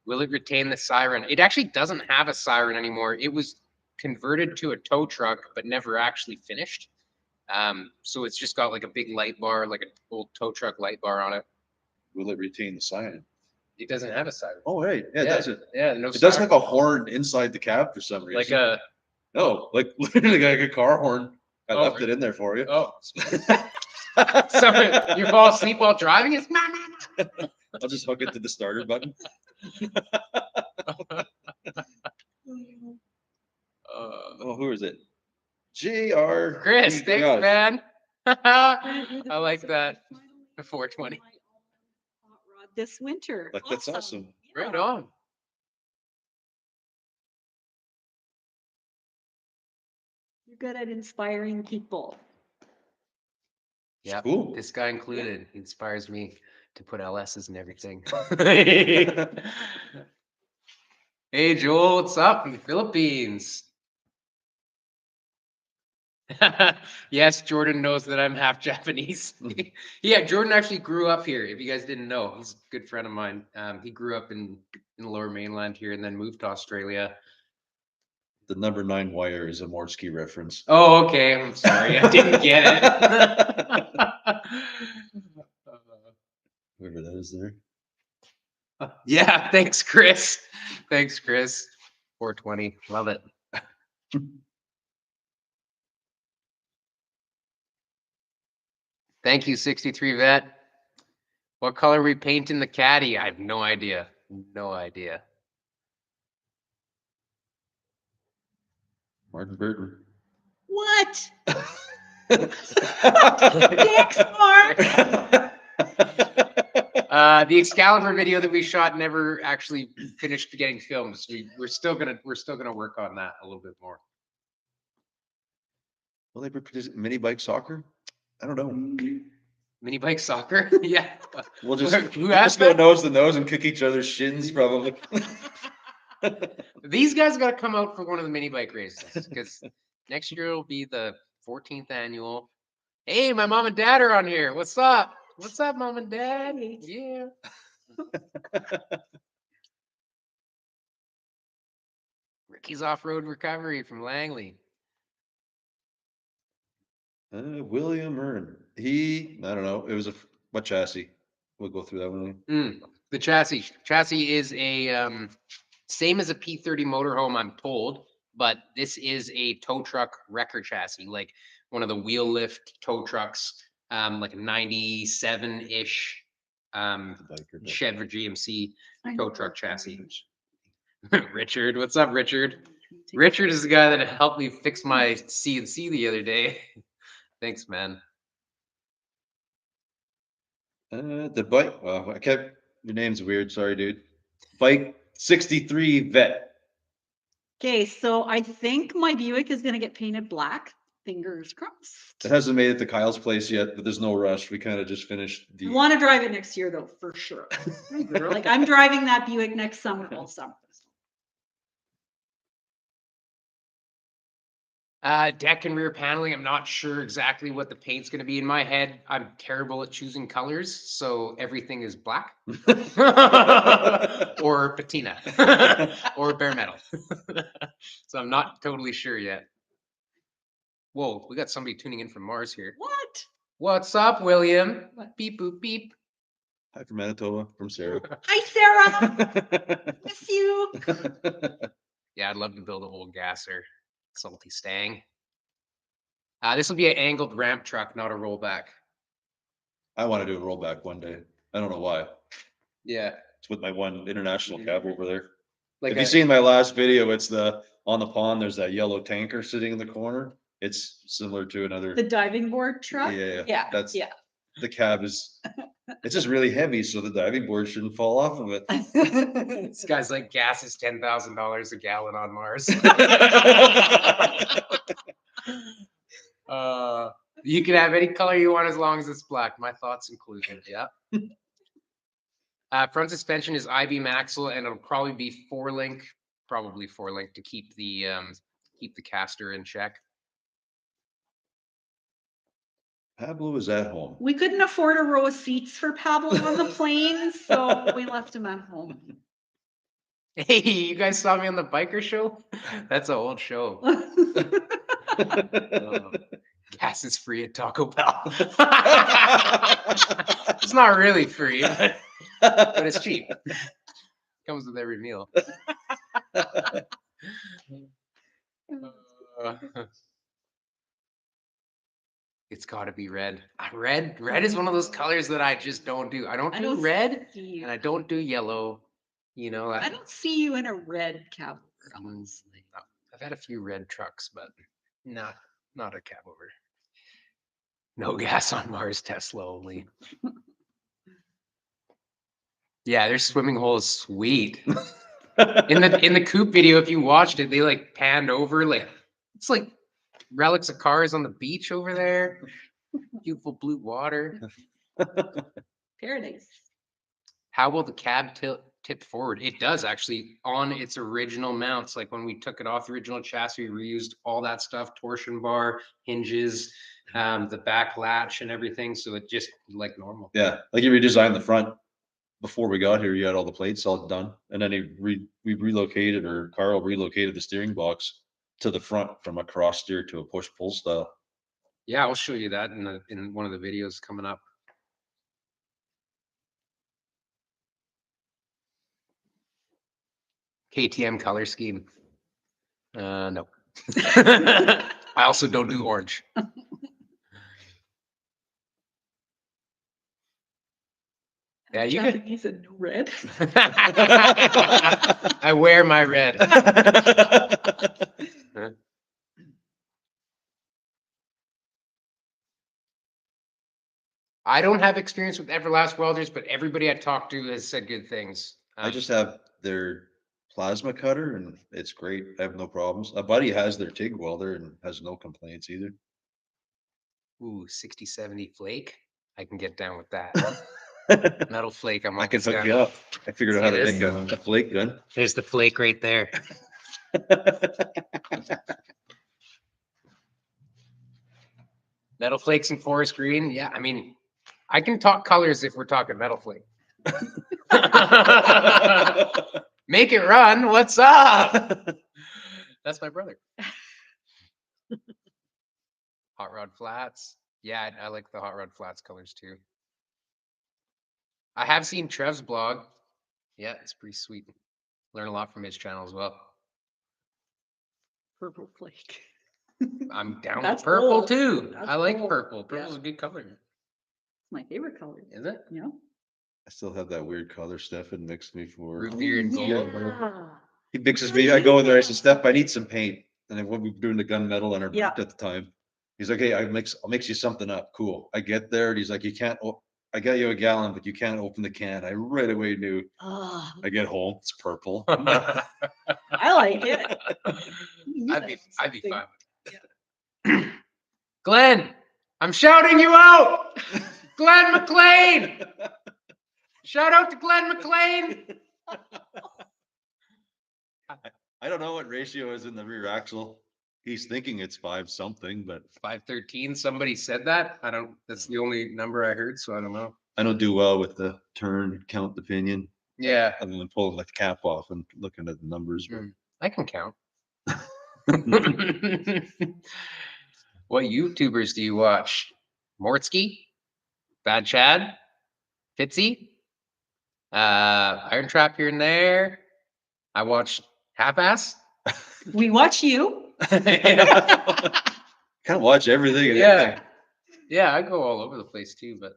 Will it retain the siren? It actually doesn't have a siren anymore. It was converted to a tow truck, but never actually finished. So it's just got like a big light bar, like an old tow truck light bar on it. Will it retain the siren? It doesn't have a siren. Oh, right. Yeah, it Yeah, doesn't. yeah, no It does siren. have a horn inside the cab for some Like reason. a No, like literally like a car horn. I Oh, left it in there for you. oh. So you fall asleep while driving? It's I'll just hook it to the starter button. Oh, who is it? JR. Chris, thanks, Gosh. man. I like that. The 420. This winter. Like, that's awesome. Right on. You're good at inspiring people. Yeah, Cool. this guy included. He inspires me to put LSs and everything. Hey, Joel, what's up from the Philippines? Yes, Jordan knows that I'm half Japanese. Yeah, Jordan actually grew up here. If you guys didn't know, he's a good friend of mine. He grew up in the Lower Mainland here and then moved to Australia. The number 9 wire is a Morski reference. Oh, okay. I'm sorry, I didn't get it. Whoever that is there. Yeah, thanks, Chris. Thanks, Chris. 420, love it. Thank you, 63 vet. What color are we painting the caddy? I have no idea. No idea. Martin Burton. What? Thanks, Mark. The Excalibur video that we shot never actually finished getting filmed. So we're still gonna work on that a little bit more. Will they produce mini bike soccer? I don't know. Mini bike soccer? Yeah. We'll just, Who we'll asked just go that? nose to nose and kick each other's shins, probably. These guys got to come out for one of the mini bike races because next year will be the 14th annual. Hey, my mom and dad are on here. What's up? What's up, mom and dad? Yeah. Ricky's off-road recovery from Langley. William Earn. I don't know. It was what chassis? We'll go through that one. The chassis. Chassis is a same as a P30 motorhome, I'm told, but this is a tow truck wrecker chassis, like one of the wheel lift tow trucks, like a 97-ish Chevy GMC tow truck chassis. Richard, what's up, Richard? Richard is the guy that helped me fix my CNC the other day. Thanks, man. The bike. I kept your name's weird. Sorry, dude. Bike 63 vet. Okay, so I think my Buick is gonna get painted black. Fingers crossed. It hasn't made it to Kyle's place yet, but there's no rush. We kind of just finished I the. want to drive it next year though, for sure. Like I'm driving that Buick next summer, all summer. Deck and rear paneling, I'm not sure exactly what the paint's going to be. In my head, I'm terrible at choosing colors, so everything is black or patina or bare metal. So I'm not totally sure yet. Whoa, we got somebody tuning in from Mars here. What? What's up, William? Beep boop beep. Hi from Manitoba, from Sarah. Hi, Sarah. Miss you. Yeah, I'd love to build a whole gasser. Salty Stang. This will be an angled ramp truck, not a rollback. I want to do a rollback one day. I don't know why. Yeah. It's with my one international cab over there. Like If you've seen my last video, it's on the pond, there's that yellow tanker sitting in the corner. It's similar to another. The diving board truck? Yeah. Yeah. That's, yeah. The cab is, it's just really heavy, so the diving board shouldn't fall off of it. This guy's like, gas is $10,000 a gallon on Mars. You can have any color you want as long as it's black. My thoughts included. Yeah. Front suspension is I-beam axle, and it'll probably be probably four link to keep the caster in check. Pablo is at home. We couldn't afford a row of seats for Pablo on the plane, so we left him at home. Hey, you guys saw me on the biker show? That's an old show. Gas is free at Taco Bell. It's not really free, but it's cheap. Comes with every meal. Uh, it's got to be red. Red is one of those colors that I just don't do. I don't do red, see you. and I don't do yellow. You know, I don't see you in a red cab. honestly. I've had a few red trucks, but not a cab over. No gas on Mars, Tesla only. Yeah, their swimming hole is sweet. In the coupe video, if you watched it, they like panned over, like it's like relics of cars on the beach over there. Beautiful blue water. Paradise. How will the cab tip forward? It does actually on its original mounts. Like when we took it off the original chassis, we reused all that stuff, torsion bar, hinges, the back latch and everything. So it just like normal. Yeah, like you redesigned the front before we got here. You had all the plates all done, and then we relocated, or Carl relocated the steering box to the front from a cross steer to a push pull style. Yeah, I'll show you that in one of the videos coming up. KTM color scheme. No. I also don't do orange. Yeah, you could. Japanese and no red. I wear my red. I don't have experience with Everlast welders, but everybody I talked to has said good things. I just have their plasma cutter, and it's great. I have no problems. A buddy has their TIG welder and has no complaints either. Ooh, 60-70 flake. I can get down with that. Metal flake. I can hook you up. I figured out how to make a flake gun. There's the flake right there. Metal flakes and forest green. Yeah, I mean, I can talk colors if we're talking metal flake. Make it run. What's up? That's my brother. Hot rod flats. Yeah, I like the hot rod flats colors too. I have seen Trev's blog. Yeah, it's pretty sweet. Learn a lot from his channel as well. Purple flake. I'm down That's with purple cool. too. That's I like cool. purple. Yeah. Purple's a good color. It's my favorite color. Is it? Yeah. I still have that weird color Stefan mixed me for. Root beer and gold. Yeah. He mixes me. I go in there. I said, Steph, I need some paint. And then when we were doing the gunmetal on our Yeah. boot at the time, he's like, hey, I'll mix you something up. Cool. I get there and he's like, you can't. I got you a gallon, but you can't open the can. I right away knew. Oh, I get home, it's purple. I like it. I'd be Something. fine with it. Glenn, I'm shouting you out. Glenn McLean. Shout out to Glenn McLean. I don't know what ratio is in the rear axle. He's thinking it's 5 something, but 513. Somebody said that. I don't. That's the only number I heard, so I don't know. I don't do well with the turn count the pinion. Yeah, Other than pulling like the cap off and looking at the numbers. But I can count. What YouTubers do you watch? Mortsky, Bad Chad, Fitzy, Iron Trap here and there. I watch Halfass. We watch you. kind of watch everything. And Yeah, everything. yeah, I go all over the place too, but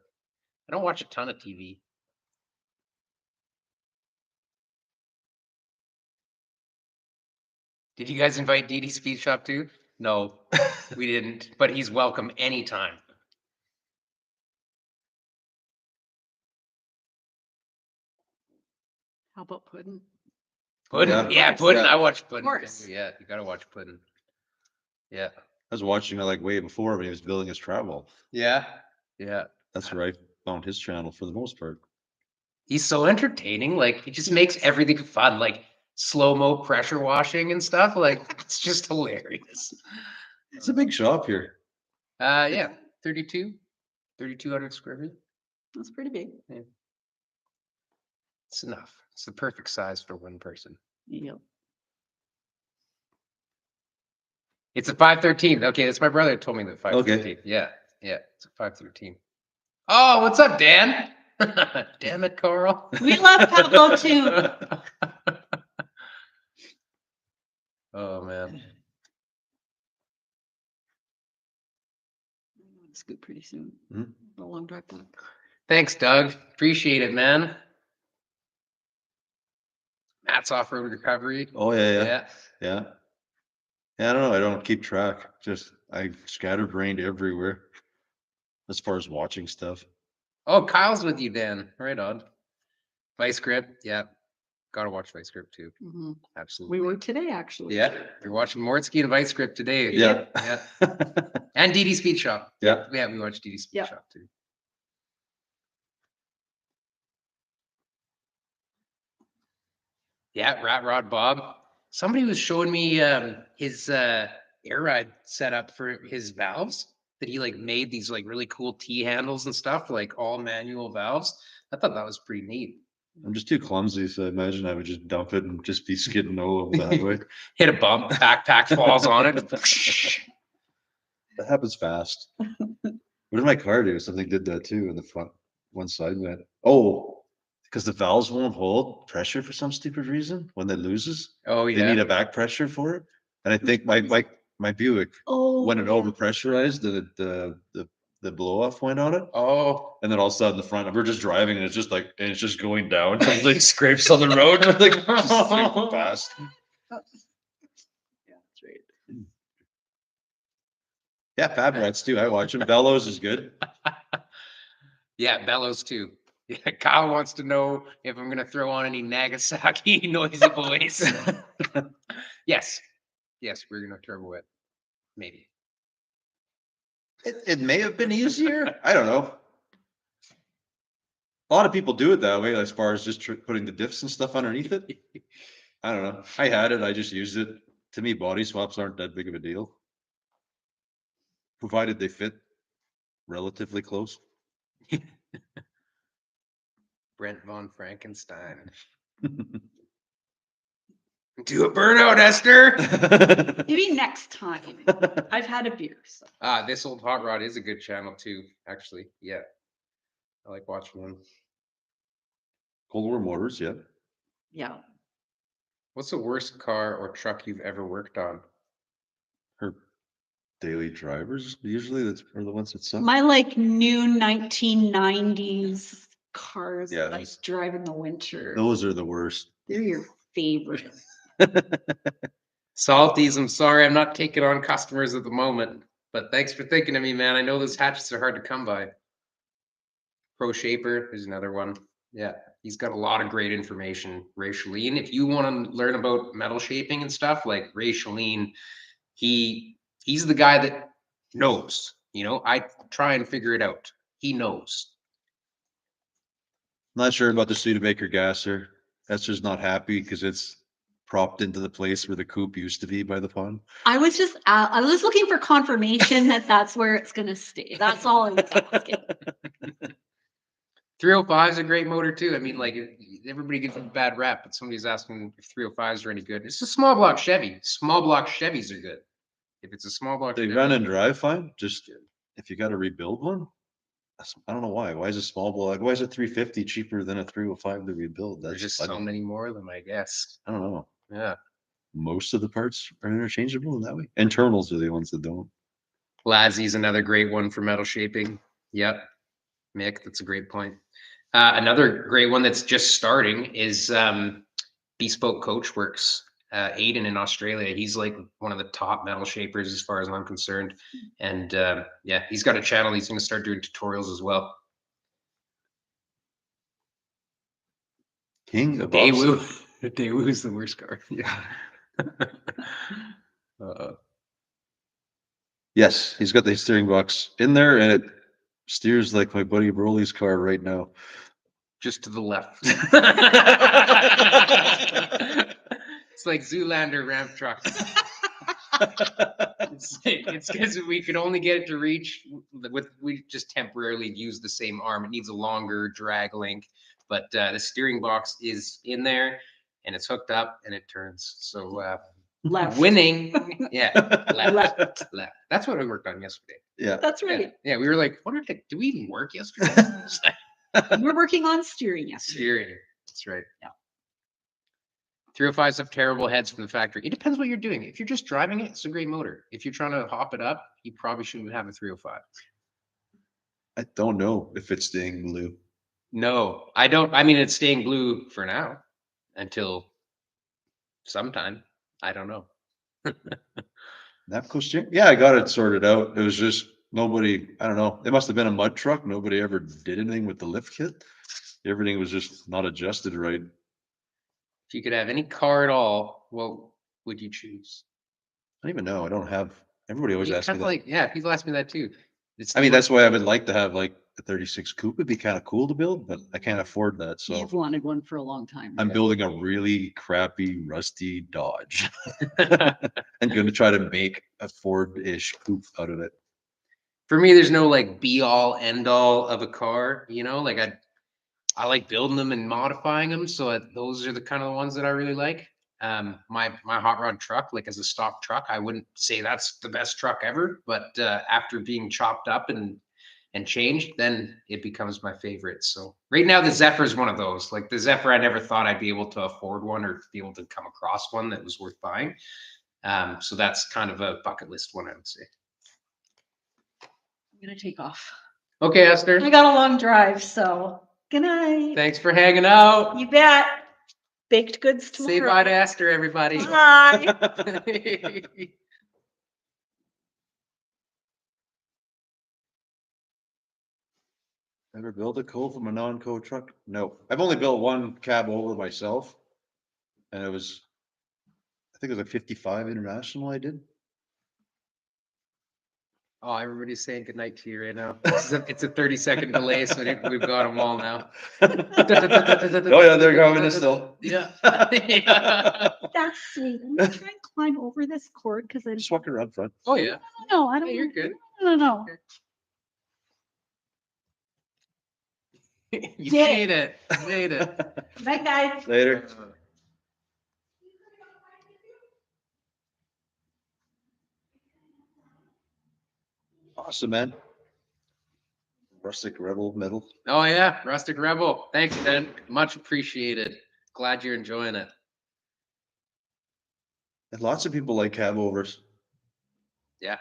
I don't watch a ton of TV. Did you guys invite Dee Dee Speed Shop too? No, we didn't, but he's welcome anytime. How about pudding? Puddin', Yeah. yeah, Puddin'. Yeah. I watch Puddin'. course. Yeah, you gotta watch Puddin'. Yeah, I was watching it like way before when he was building his travel. yeah, yeah. That's where I found his channel for the most part. He's so entertaining. Like he just makes everything fun, like slow-mo pressure washing and stuff. Like it's just hilarious. It's a big shop here. Yeah, 3,200 square feet. That's pretty big. It's enough. It's the perfect size for one person. Yep. It's a 513. Okay, that's my brother who told me that 513. Okay. Yeah, it's a 513. Oh, what's up, Dan? Damn it, Carl. We love Pablo too. Oh man. Scoot pretty soon. Mhm. A long drive back. Thanks, Doug. Appreciate it, man. Matt's off-road recovery. Oh, yeah, yeah, Yeah. yeah. Yeah, I don't know. I don't keep track. Just I scatterbrained everywhere as far as watching stuff. Oh, Kyle's with you, Dan. Right on. Vice Grip. Yeah. Gotta watch Vice Grip too. Mhm. Absolutely. We were today, actually. Yeah. You're watching Mortsky and Vice Grip today. Yeah. Yeah. And DD Speed Shop. Yeah. Yeah, we watched DD Speed Yeah. Shop too. Yeah, Rat Rod Bob. Somebody was showing me his air ride setup for his valves that he like made these like really cool T handles and stuff, like all manual valves. I thought that was pretty neat. I'm just too clumsy, so I imagine I would just dump it and just be skidding all over the highway. Hit a bump, backpack falls on it. That happens fast. What did my car do? Something did that too in the front, one side went. Oh, because the valves won't hold pressure for some stupid reason when it loses. Oh They need yeah. a back pressure for it. And I think my Buick, Oh. when it yeah. overpressurized, the blow off went on it. Oh, And then all of a sudden the front, we're just driving and it's just like, and it's just going down. It like scrapes on the road. Like just super fast. Yeah, that's right. Yeah, Fab Rats too. I watch him. Bellows is good. yeah, bellows too. Yeah, Kyle wants to know if I'm gonna throw on any Nagasaki noisy boys. Yes. Yes, we're gonna turbo it. Maybe. It may have been easier. I don't know. A lot of people do it that way, as far as just putting the diffs and stuff underneath it. I don't know. I had it. I just used it. To me, body swaps aren't that big of a deal, provided they fit relatively close. Brent von Frankenstein. Do a burnout, Esther. Maybe next time. I've had a beer, so. This old hot rod is a good channel too, actually. Yeah. I like watching them. Cold War Motors, yeah. Yeah. What's the worst car or truck you've ever worked on? Her daily drivers usually are the ones that suck. My like new 1990s cars Yeah, that I drive in the winter. Those are the worst. They're your favorite. Salties, I'm sorry, I'm not taking on customers at the moment, but thanks for thinking of me, man. I know those hatchets are hard to come by. Pro Shaper is another one. Yeah, he's got a lot of great information. Ray Chalene, if you want to learn about metal shaping and stuff, like Ray Chalene, he's the guy that knows. You know, I try and figure it out. He knows. Not sure about the Studebaker gasser. That's just not happy because it's propped into the place where the coupe used to be by the pond. I was looking for confirmation that that's where it's gonna stay. That's all I was asking. 305 is a great motor too. I mean, like everybody gives them a bad rap, but somebody's asking if 305s are any good. It's a small block Chevy. Small block Chevys are good. If it's a small block, They Chevy, run and drive fine. Just if you got to rebuild one, I don't know why. Why is a small block? Why is a 350 cheaper than a 305 to rebuild? there's just so many more of them, I guess. I don't know. Yeah. Most of the parts are interchangeable in that way. Internals are the ones that don't. Lazzy's another great one for metal shaping. Yep. Mick, that's a great point. Another great one that's just starting is Bespoke Coachworks. Aiden in Australia, he's like one of the top metal shapers as far as I'm concerned. And yeah, he's got a channel. He's going to start doing tutorials as well. King of Daewoo. Daewoo is the worst car. Yeah. Yes, he's got the steering box in there and it steers like my buddy Broly's car right now. Just to the left. It's like Zoolander ramp truck. It's because we could only get it to reach we just temporarily use the same arm. It needs a longer drag link, but the steering box is in there and it's hooked up and it turns. So Left. Winning. Yeah. Left. Left. Left. That's what I worked on yesterday. Yeah. That's Yeah. right. Yeah. We were like, do we even work yesterday? It's like, We're working on steering yesterday. steering. That's right. Yeah. 305s have terrible heads from the factory. It depends what you're doing. If you're just driving it, it's a great motor. If you're trying to hop it up, you probably shouldn't have a 305. I don't know if it's staying blue. No, I don't. I mean, it's staying blue for now until sometime. I don't know. Napco steering? Yeah, I got it sorted out. It was just nobody, I don't know. It must have been a mud truck. Nobody ever did anything with the lift kit. Everything was just not adjusted right. If you could have any car at all, what would you choose? I don't even know. I don't have, everybody always asks me that. Like, yeah, people ask me that too. It's I mean, that's why I would like to have like a 36 coupe. It'd be kind of cool to build, but I can't afford that. So You've wanted one for a long time. I'm building a really crappy, rusty Dodge. I'm going to try to make a Ford-ish coupe out of it. for me, there's no like be all end all of a car, like I like building them and modifying them. So those are the kind of the ones that I really like. My hot rod truck, like as a stock truck, I wouldn't say that's the best truck ever, but after being chopped up and changed, then it becomes my favorite. So right now the Zephyr is one of those. Like the Zephyr, I never thought I'd be able to afford one or be able to come across one that was worth buying. So that's kind of a bucket list one, I would say. I'm gonna take off. Okay, Esther. I got a long drive, so good night. Thanks for hanging out. You bet. Baked goods tomorrow. Say bye to Esther, everybody. Bye. Ever build a coal from a non-co truck? No, I've only built one cab over myself. And it was, I think it was a 55 International I did. Oh, everybody's saying goodnight to you right now. It's a 30-second delay, so we've got them all now. Oh yeah, they're coming still. Yeah. That's sweet. I'm gonna try and climb over this cord because I Just walking around front. Oh yeah. no, I don't. Hey, you're good. No. You Did made it. You made it. Night, guys. Later. Awesome, man. Rustic Rebel medal. Oh yeah, Rustic Rebel. Thanks, Ben. Much appreciated. Glad you're enjoying it. And lots of people like cab overs. Yeah,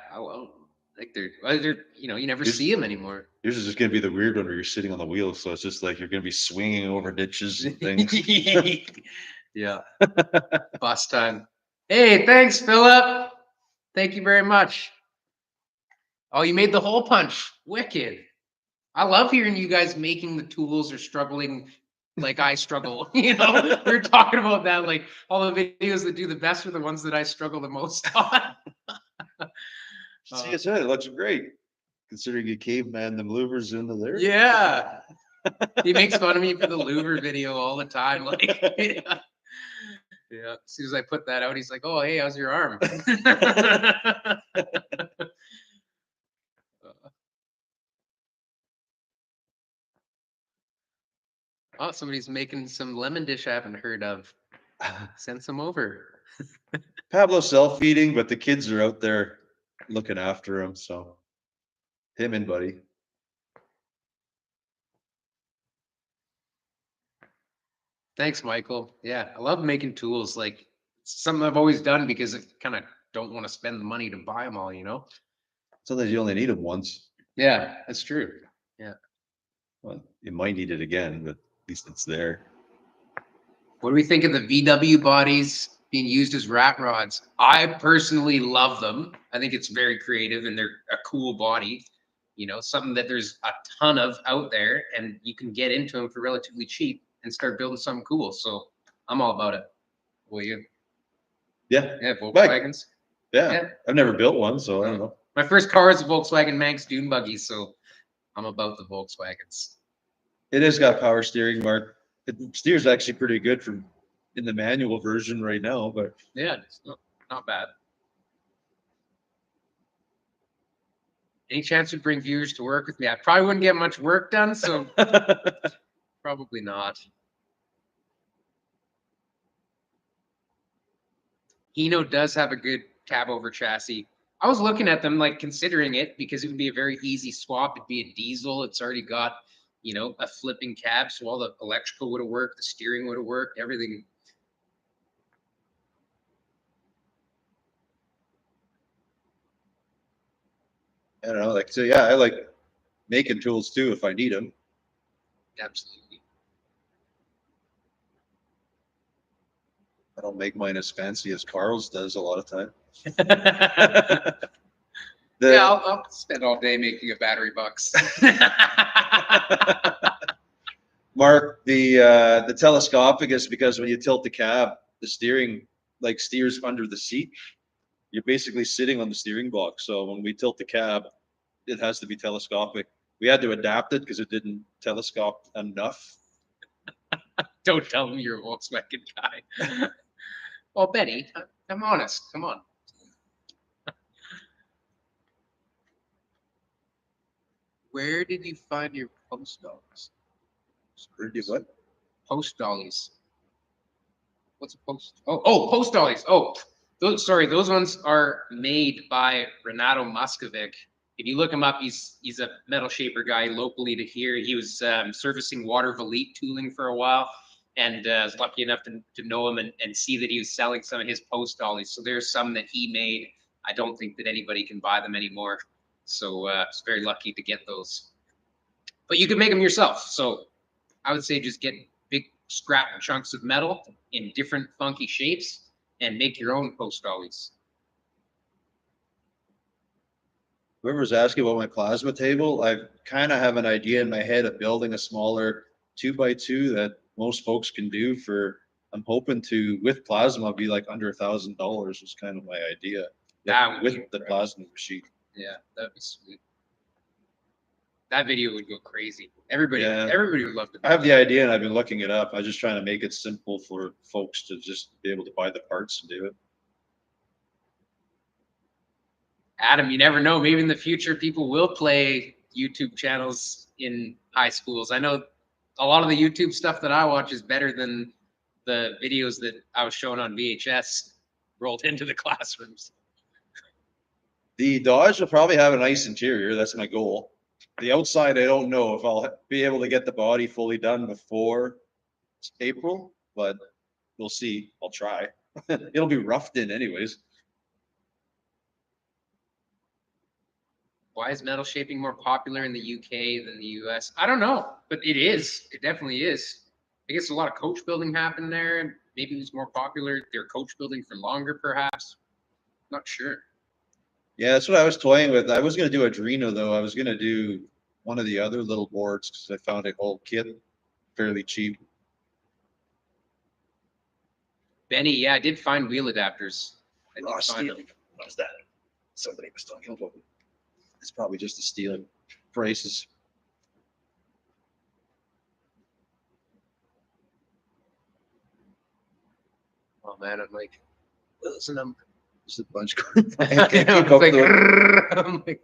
like they're you never see them anymore. Yours is just gonna be the weird one where you're sitting on the wheel, so it's just like you're gonna be swinging over ditches and things. Yeah. Bus time. Hey, thanks, Philip. Thank you very much. Oh, you made the hole punch. Wicked. I love hearing you guys making the tools or struggling like I struggle. We were talking about that. Like all the videos that do the best are the ones that I struggle the most on. See, I said it looks great. Considering you caveman the louvers into there. Yeah. He makes fun of me for the louver video all the time. Like, yeah. As soon as I put that out, he's like, "Oh, hey, how's your arm?" Oh, somebody's making some lemon dish I haven't heard of. Send some over. Pablo's self-feeding, but the kids are out there looking after him, so him and Buddy. Thanks, Michael. Yeah, I love making tools. Like it's something I've always done because I kind of don't want to spend the money to buy them all. Sometimes you only need them once. Yeah, that's true. Yeah. Well, you might need it again, but at least it's there. What do we think of the VW bodies being used as rat rods? I personally love them. I think it's very creative and they're a cool body. Something that there's a ton of out there and you can get into them for relatively cheap and start building something cool. So I'm all about it. Will you? Yeah. Yeah, Volkswagens. Yeah. I've never built one, so I don't know. My first car is a Volkswagen Manx dune buggy, so I'm about the Volkswagens. It has got power steering, Mark. It steers actually pretty good in the manual version right now, but yeah, it's not bad. Any chance you'd bring viewers to work with me? I probably wouldn't get much work done, so probably not. Hino does have a good cab over chassis. I was looking at them, like considering it, because it would be a very easy swap. It'd be a diesel. It's already got, you know, a flipping cab, so all the electrical would have worked, the steering would have worked, everything. I don't know, like, so yeah, I like making tools too if I need them. Absolutely. I don't make mine as fancy as Carl's does a lot of time. Yeah, I'll spend all day making a battery box. Mark, the telescopic is because when you tilt the cab, the steering like steers under the seat. You're basically sitting on the steering block. So when we tilt the cab, it has to be telescopic. We had to adapt it because it didn't telescope enough. Don't tell them you're a Volkswagen guy. Well, Betty, I'm honest. Come on. Where did you find your post dollies? Where did you what? Post dollies. What's a post? Oh, post dollies. Oh, those ones are made by Renato Muscovic. If you look him up, he's a metal shaper guy locally to here. He was servicing Water Velite tooling for a while, and I was lucky enough to know him and see that he was selling some of his post dollies. So there's some that he made. I don't think that anybody can buy them anymore. So I was very lucky to get those. But you can make them yourself. So I would say just get big scrap chunks of metal in different funky shapes and make your own post dollies. Whoever's asking about my plasma table, I kind of have an idea in my head of building a smaller 2x2 that most folks can do for, I'm hoping to, with plasma, be like under $1,000 was kind of my idea. That would with be the incredible. plasma machine. Yeah, that'd be sweet. That video would go crazy. Everybody would love to. I have the idea and I've been looking it up. I'm just trying to make it simple for folks to just be able to buy the parts and do it. Adam, you never know. Maybe in the future, people will play YouTube channels in high schools. I know a lot of the YouTube stuff that I watch is better than the videos that I was showing on VHS rolled into the classrooms. The Dodge will probably have a nice interior. That's my goal. The outside, I don't know if I'll be able to get the body fully done before April, but we'll see. I'll try. It'll be roughed in anyways. Why is metal shaping more popular in the UK than the US? I don't know, but it is. It definitely is. I guess a lot of coach building happened there, and maybe it was more popular. They're coach building for longer, perhaps. Not sure. Yeah, that's what I was toying with. I was going to do Adreno though. I was going to do one of the other little boards because I found a whole kit fairly cheap. Benny, yeah, I did find wheel adapters. I did Raw find steel. them. What was that? Somebody was talking about it. It's probably just the steel prices. Oh man, I'm like losing them. Just a bunch going by. I can't keep It's up like, to it. I'm like-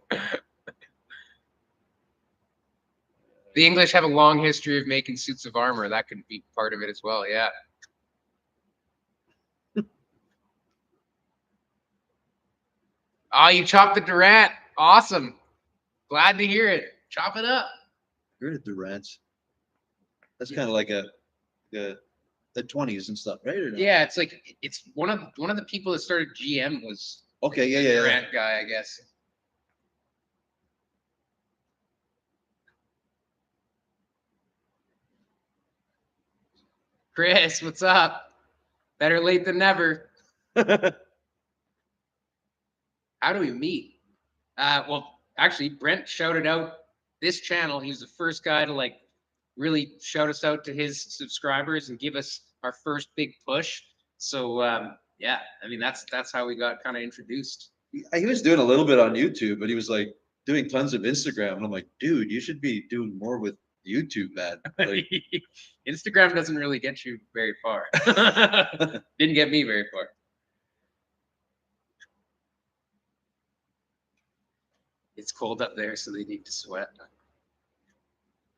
the English have a long history of making suits of armor. That could be part of it as well. Yeah. Oh, you chopped the Durant. Awesome. Glad to hear it. Chop it up. Heard of Durant's. That's kind of like the 20s and stuff, right? Or no? Yeah, it's like it's one of the people that started GM was Okay, a yeah. Durant guy, I guess. Chris, what's up? Better late than never. How do we meet? Well, actually, Brent shouted out this channel. He was the first guy to like really shout us out to his subscribers and give us our first big push. So yeah, I mean that's how we got kind of introduced. He was doing a little bit on YouTube, but he was like doing tons of Instagram. And I'm like, dude, you should be doing more with YouTube, man. Like, Instagram doesn't really get you very far. Didn't get me very far. It's cold up there, so they need to sweat.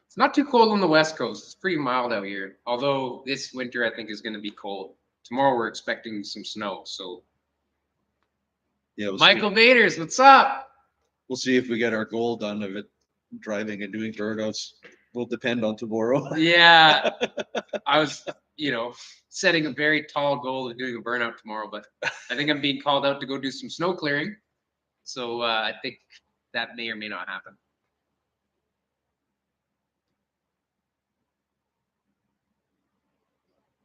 It's not too cold on the West Coast. It's pretty mild out here. Although this winter, I think, is going to be cold. Tomorrow, we're expecting some snow. So Yeah, Michael Baders, what's up? we'll see if we get our goal done of it. Driving and doing burnouts will depend on tomorrow. Yeah, I was, setting a very tall goal of doing a burnout tomorrow, but I think I'm being called out to go do some snow clearing. So I think that may or may not happen.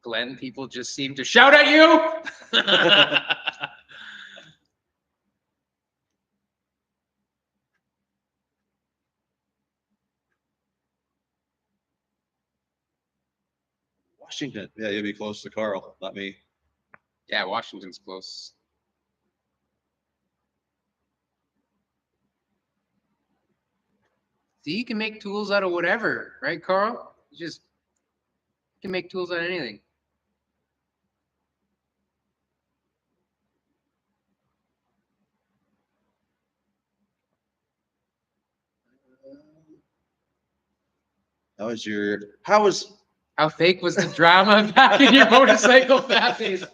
Glenn, people just seem to shout at you. Washington. Yeah, you'll be close to Carl, not me. Yeah, Washington's close. See, you can make tools out of whatever, right, Carl? You can make tools out of anything. How fake was the drama back in your motorcycle fat days?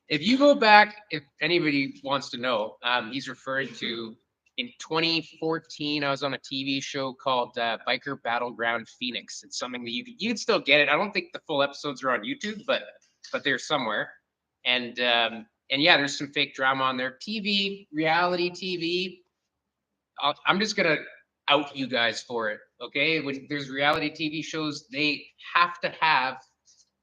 If you go back, if anybody wants to know, he's referring to in 2014. I was on a TV show called Biker Battleground Phoenix. It's something that you'd still get it. I don't think the full episodes are on YouTube, but they're somewhere. And yeah, there's some fake drama on there. TV, reality TV. I'm just gonna out you guys for it. Okay, when there's reality TV shows, they have to have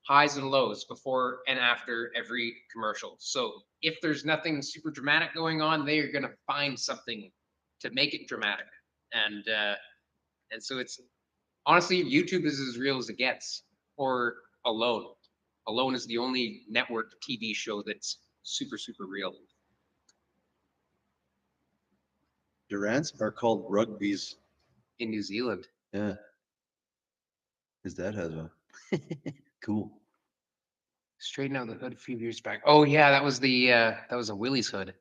highs and lows before and after every commercial. So if there's nothing super dramatic going on, they are going to find something to make it dramatic. And so it's honestly, YouTube is as real as it gets. Or Alone. Alone is the only network TV show that's super, super real. Durants are called rugbies. In New Zealand. Yeah. His dad has one. Cool. Straighten out the hood a few years back. Oh yeah, that was a Willie's hood.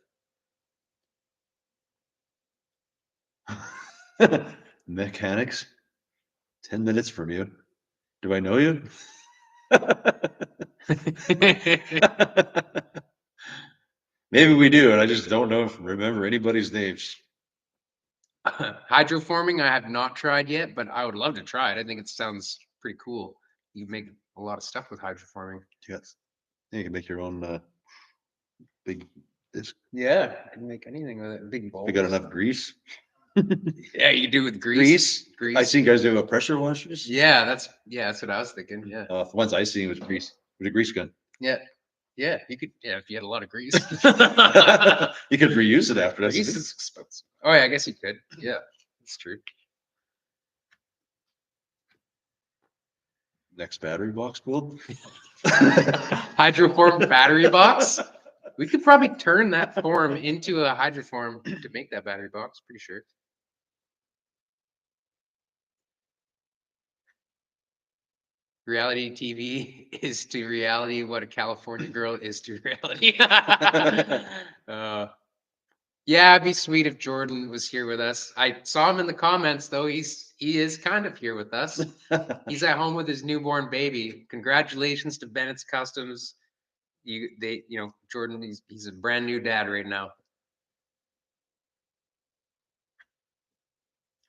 Mechanics. 10 minutes from you. Do I know you? Maybe we do, and I just don't remember anybody's names. Hydroforming, I have not tried yet, but I would love to try it. I think it sounds pretty cool. You make a lot of stuff with hydroforming. Yes. Yeah, you can make your own big disc. Yeah, I can make anything with it. Big bowls. You got enough grease? Yeah, you do with grease. I seen guys do a pressure washers. Yeah, that's what I was thinking. Yeah. The ones I seen was grease with a grease gun. Yeah. Yeah, you could. Yeah, if you had a lot of grease. You could reuse it after. That's Grease is expensive. Oh yeah, I guess you could. Yeah, that's true. Next battery box build. Hydroform battery box. We could probably turn that form into a hydroform to make that battery box. Pretty sure. Reality TV is to reality what a California girl is to reality. Yeah, it'd be sweet if Jordan was here with us. I saw him in the comments though. He is kind of here with us. He's at home with his newborn baby. Congratulations to Bennett's Customs. Jordan, he's a brand new dad right now.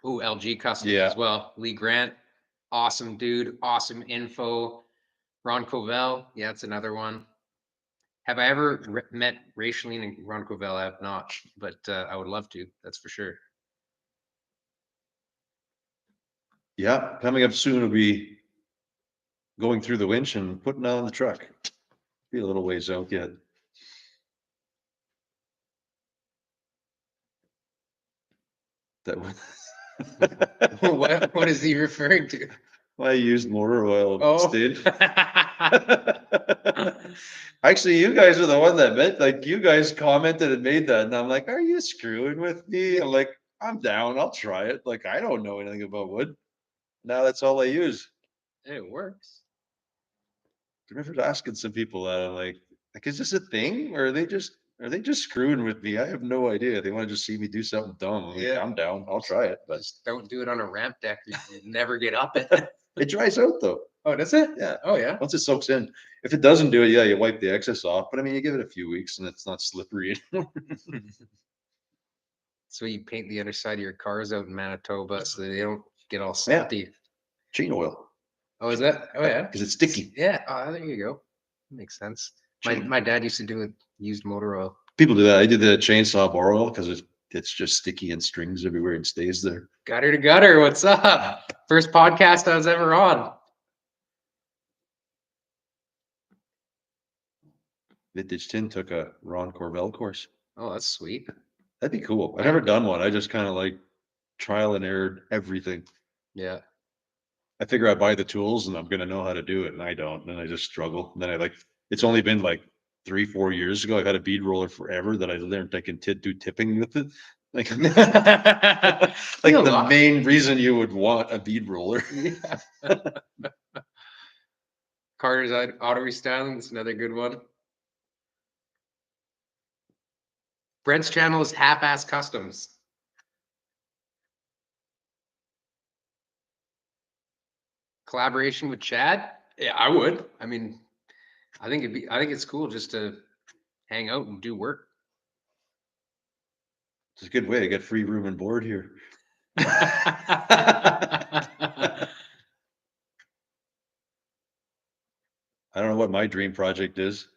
Oh, LG Customs as well. Lee Grant, awesome dude, awesome info. Ron Covell, yeah, that's another one. Have I ever met Raishaline and Ron Covell? I have not, but I would love to. That's for sure. Yeah, coming up soon will be going through the winch and putting on the truck. Be a little ways out yet. That was. What is he referring to? I used motor oil instead. Oh. Actually, you guys are the one that meant, like, you guys commented and made that, and I'm like, are you screwing with me? I'm like, I'm down. I'll try it. Like, I don't know anything about wood. Now that's all I use. It works. I remember asking some people that, I'm like, is this a thing, or are they just screwing with me? I have no idea. They want to just see me do something dumb. I'm like, Yeah. I'm down. I'll try it, but Just don't do it on a ramp deck. You never get up it. it dries out though. Oh, does it? Yeah. Oh, yeah. Once it soaks in. If it doesn't do it, yeah, you wipe the excess off. But I mean, you give it a few weeks and it's not slippery anymore. So you paint the underside of your cars out in Manitoba so they don't get all salty. Chain oil. Oh, is that? Oh, yeah. Because it's sticky. Yeah. Oh, there you go. Makes sense. My dad used to do it used motor oil. People do that. I do the chainsaw bar oil because it's just sticky and strings everywhere and stays there. Gutter to gutter. What's up? First podcast I was ever on. Vintage Tin took a Ron Corvell course. Oh, that's sweet. That'd be cool. I've never done one. I just kind of like trial and error everything. Yeah. I figure I buy the tools and I'm gonna know how to do it, and I don't. And then I just struggle. And then I like it's only been like 3-4 years ago. I've had a bead roller forever that I learned I can do tipping with it. Like, like the main reason you would want a bead roller. Yeah. Carter's auto restyling. That's another good one. Brent's channel is Halfass Kustoms. Collaboration with Chad? Yeah, I would. I mean, I think it's cool just to hang out and do work. It's a good way to get free room and board here. I don't know what my dream project is.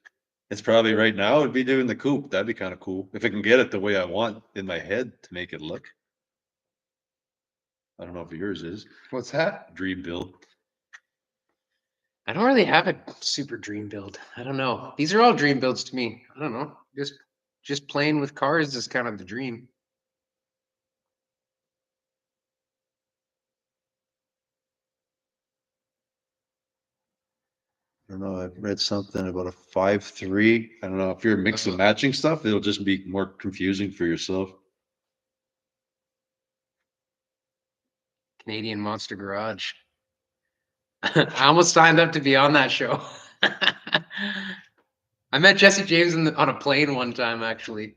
It's probably right now it'd be doing the coupe. That'd be kind of cool. If I can get it the way I want in my head to make it look. I don't know if yours is. What's that? Dream build. I don't really have a super dream build. I don't know. These are all dream builds to me. I don't know. Just playing with cars is kind of the dream. I don't know. I've read something about a 5.3. I don't know if you're mixing matching stuff, it'll just be more confusing for yourself. Canadian Monster Garage. I almost signed up to be on that show. I met Jesse James on a plane one time, actually.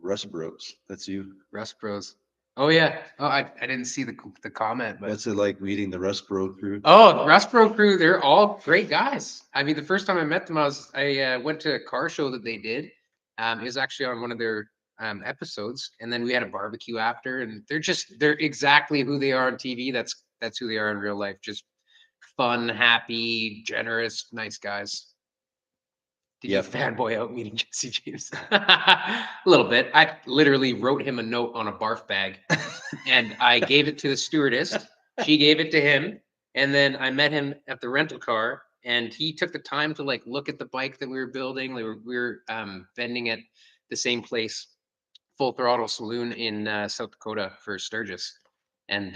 Rust Bros. That's you. Rust Bros. Oh yeah. Oh, I didn't see the comment, but What's it like meeting the Rust Bro crew? oh, Rust Bro crew, they're all great guys. I mean, the first time I met them, I went to a car show that they did. It was actually on one of their episodes, and then we had a barbecue after, and they're exactly who they are on TV. That's who they are in real life. Just fun, happy, generous, nice guys. Did you fanboy out meeting Jesse James? A little bit. I literally wrote him a note on a barf bag and I gave it to the stewardess. She gave it to him. And then I met him at the rental car and he took the time to like look at the bike that we were building. We were vending at the same place, Full Throttle Saloon in South Dakota for Sturgis. And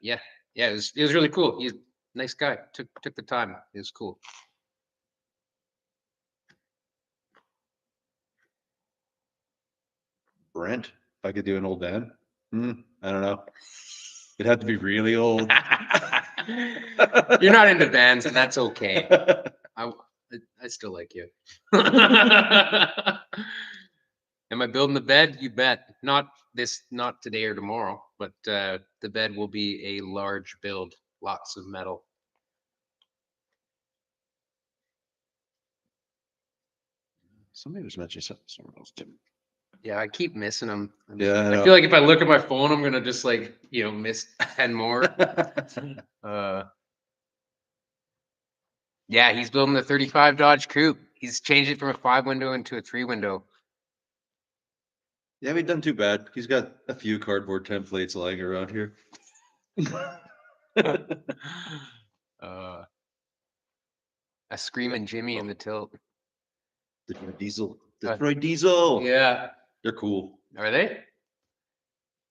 yeah, it was really cool. He's a nice guy. Took the time. It was cool. Brent, if I could do an old Dan. I don't know. It'd have to be really old. You're not into bands, and that's okay. I still like you. Am I building the bed? You bet. Not today or tomorrow, but the bed will be a large build. Lots of metal. Somebody was mentioning something else too. Yeah, I keep missing them. Yeah, I feel like if I look at my phone, I'm gonna just like miss and more. Yeah, he's building the 35 Dodge Coupe. He's changed it from a 5-window into a 3-window. Yeah, we've done too bad. He's got a few cardboard templates lying around here. A screaming Jimmy in the tilt. Detroit Diesel. Yeah. They're cool. Are they?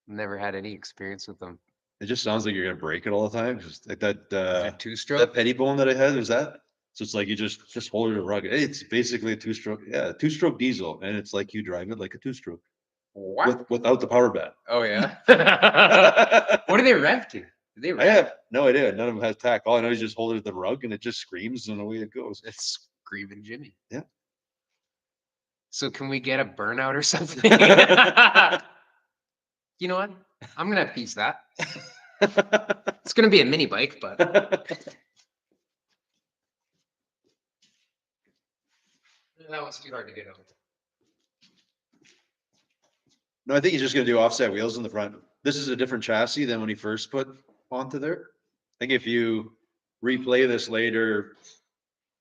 Never had any experience with them. It just sounds like you're gonna break it all the time. Just like that That 2-stroke? that petty bone that I had, was that? So it's like you just hold it rugged. It's basically a 2-stroke, 2-stroke diesel, and it's like you drive it like a 2-stroke. What? Without the power band. Oh yeah. What do they rev to? I have no idea. None of them has tack. All I know is just hold it at the rug and it just screams and away it goes. It's screaming Jimmy. Yeah. So can we get a burnout or something? You know what? I'm gonna piece that. It's gonna be a mini bike, but that was too hard to get over. No, I think he's just gonna do offset wheels in the front. This is a different chassis than when he first put onto there. I think if you replay this later,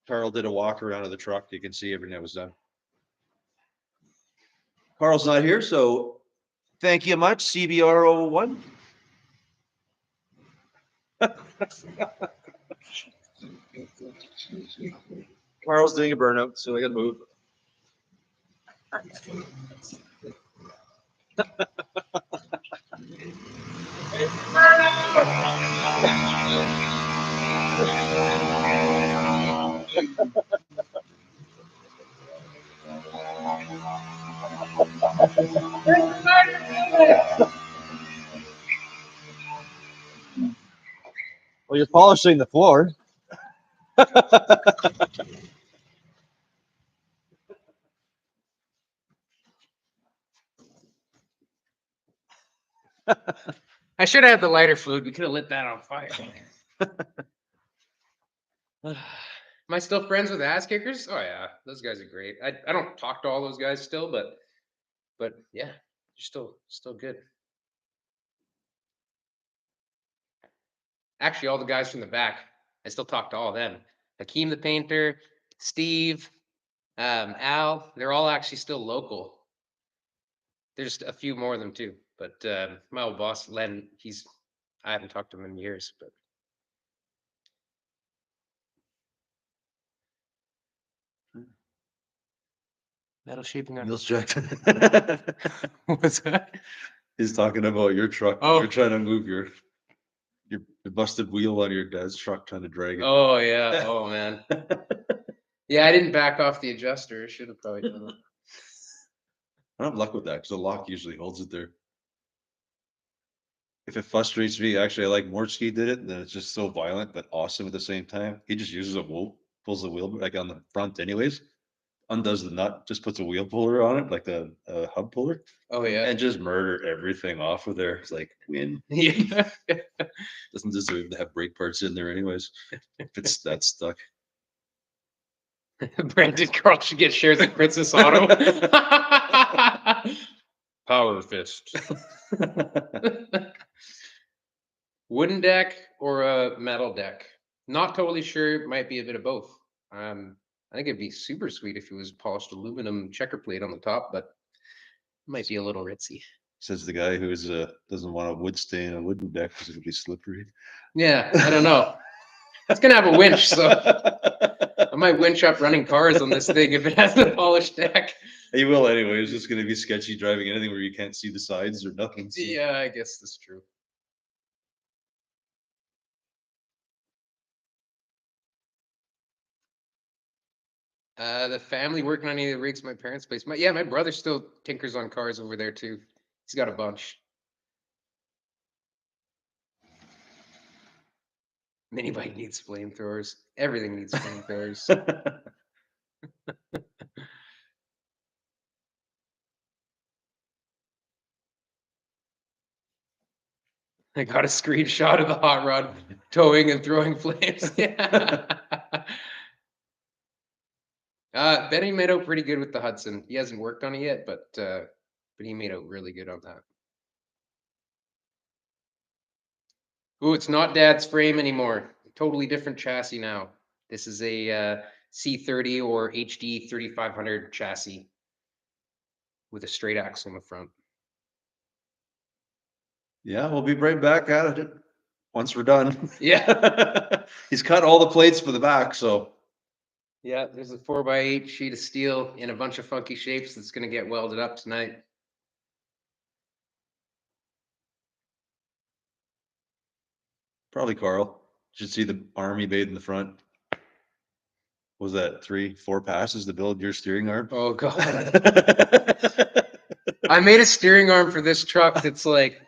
Carl did a walk around of the truck, you can see everything that was done. Carl's not here, so thank you much, CBR 01. Carl's doing a burnout, so I gotta move. Well, you're polishing the floor. I should have had the lighter fluid. We could have lit that on fire. Am I still friends with ass kickers? Oh yeah, those guys are great. I don't talk to all those guys still, but yeah, they're still good. Actually, all the guys from the back, I still talk to all of them. Hakeem the painter, Steve, Al, they're all actually still local. There's a few more of them too, but my old boss Len, I haven't talked to him in years, but metal shaping on. Wheels checked. What's that? He's talking about your truck. Oh. You're trying to move your busted wheel out of your dad's truck, trying to drag it. Oh yeah. Oh man. Yeah, I didn't back off the adjuster. Should have probably done it. I don't have luck with that because the lock usually holds it there. If it frustrates me, actually, I like Mortsky did it, and then it's just so violent but awesome at the same time. He just uses a wheel, pulls the wheel back on the front, anyways. Undoes the nut, just puts a wheel puller on it, like the hub puller, Oh yeah. and just murder everything off of there. It's like win. Yeah. Doesn't deserve to have brake parts in there, anyways. If it's that stuck. Brandon Carl should get shares at Princess Auto. Power fist. Wooden deck or a metal deck? Not totally sure. It might be a bit of both. I think it'd be super sweet if it was polished aluminum checker plate on the top, but it might be a little ritzy. Says the guy who doesn't want a wood stain on a wooden deck because it'll be slippery. Yeah, I don't know. It's gonna have a winch, so I might winch up running cars on this thing if it has a polished deck. You will anyway. It's just going to be sketchy driving anything where you can't see the sides or nothing. So. Yeah, I guess that's true. The family working on any of the rigs at my parents' place. My brother still tinkers on cars over there too. He's got a bunch. Mini bike needs flamethrowers. Everything needs flamethrowers. I got a screenshot of the hot rod towing and throwing flames. Yeah. Benny made out pretty good with the Hudson. He hasn't worked on it yet, but he made out really good on that. Ooh, it's not Dad's frame anymore. Totally different chassis now. This is a C30 or HD 3500 chassis with a straight axle in the front. Yeah, we'll be right back at it once we're done. Yeah. He's cut all the plates for the back, so. Yeah, there's a 4x8 sheet of steel in a bunch of funky shapes that's going to get welded up tonight. Probably Carl. Should see the arm he made in the front. What was that 3-4 passes to build your steering arm? Oh, God. I made a steering arm for this truck that's like,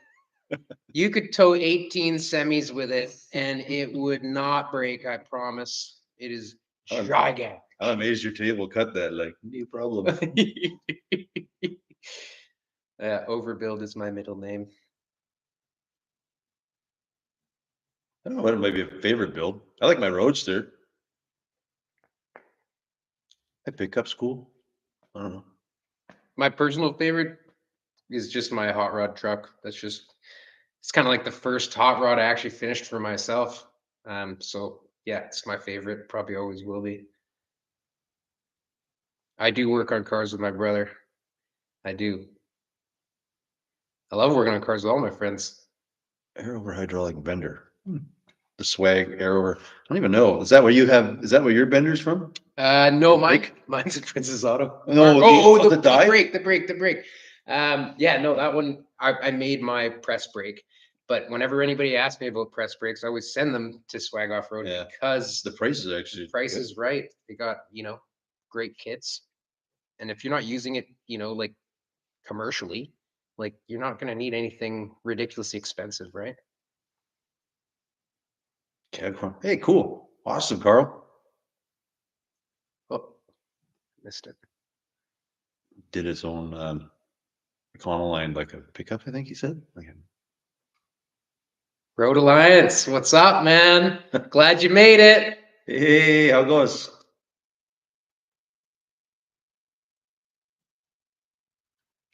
you could tow 18 semis with it and it would not break, I promise. It is Gigantic. I'm amazed your table cut that. Like, no problem. Overbuild is my middle name. I don't know what might be a favorite build. I like my Roadster. My pickup's cool. I don't know. My personal favorite is just my hot rod truck. It's kind of like the first hot rod I actually finished for myself. So yeah, it's my favorite. Probably always will be. I do work on cars with my brother. I do. I love working on cars with all my friends. Air over hydraulic bender. The swag air over. I don't even know. Is that what you have? Is that where your bender's from? No, brake? mine's a Princess Auto. No, the die? The brake. Yeah, no, that one I made my press brake. But whenever anybody asks me about press brakes, I always send them to Swag Off Road Yeah. because The price is actually the price is right. They got, great kits. And if you're not using it, like commercially, like you're not going to need anything ridiculously expensive, right? good. Hey, cool. Awesome, Carl. Oh, missed it. Did his own Econoline like a pickup, I think he said. Like Road Alliance, what's up, man? Glad you made it. hey, how goes?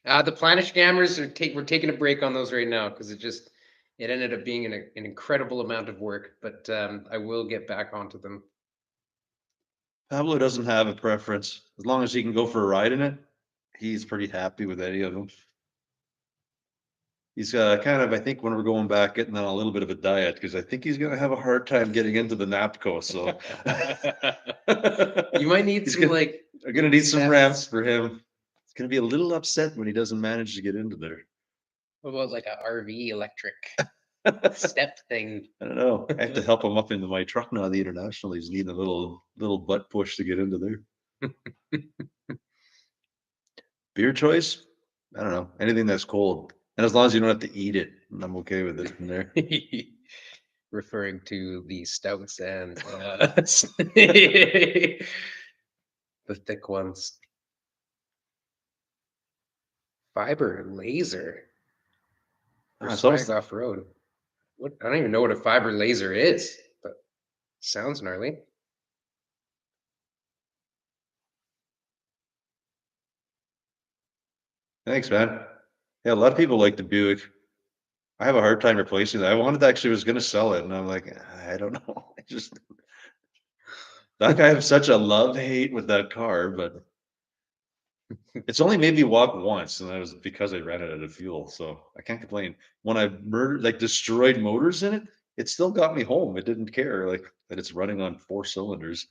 The Planish Gammers we're taking a break on those right now because it ended up being an incredible amount of work, but I will get back onto them. Pablo doesn't have a preference. As long as he can go for a ride in it, he's pretty happy with any of them. He's kind of, I think, when we're going back, getting on a little bit of a diet because I think he's going to have a hard time getting into the Napco. So You might need He's some gonna- like I'm going to need some steps. ramps for him. He's going to be a little upset when he doesn't manage to get into there. What about like a RV electric step thing? I don't know. I have to help him up into my truck now. The International, he's needing a little butt push to get into there. Beer choice? I don't know. Anything that's cold. And as long as you don't have to eat it, I'm okay with it from there. Referring to the stouts and the thick ones. Fiber laser. Or Ah, it's Swag almost- Off Road. What? I don't even know what a fiber laser is, but sounds gnarly. Thanks, man. Yeah, a lot of people like the Buick. I have a hard time replacing that. I wanted to actually was gonna sell it, and I'm like, I don't know. I just that guy have such a love-hate with that car, but it's only made me walk once, and that was because I ran it out of fuel. So I can't complain. When I destroyed motors in it, it still got me home. It didn't care like that it's running on 4 cylinders.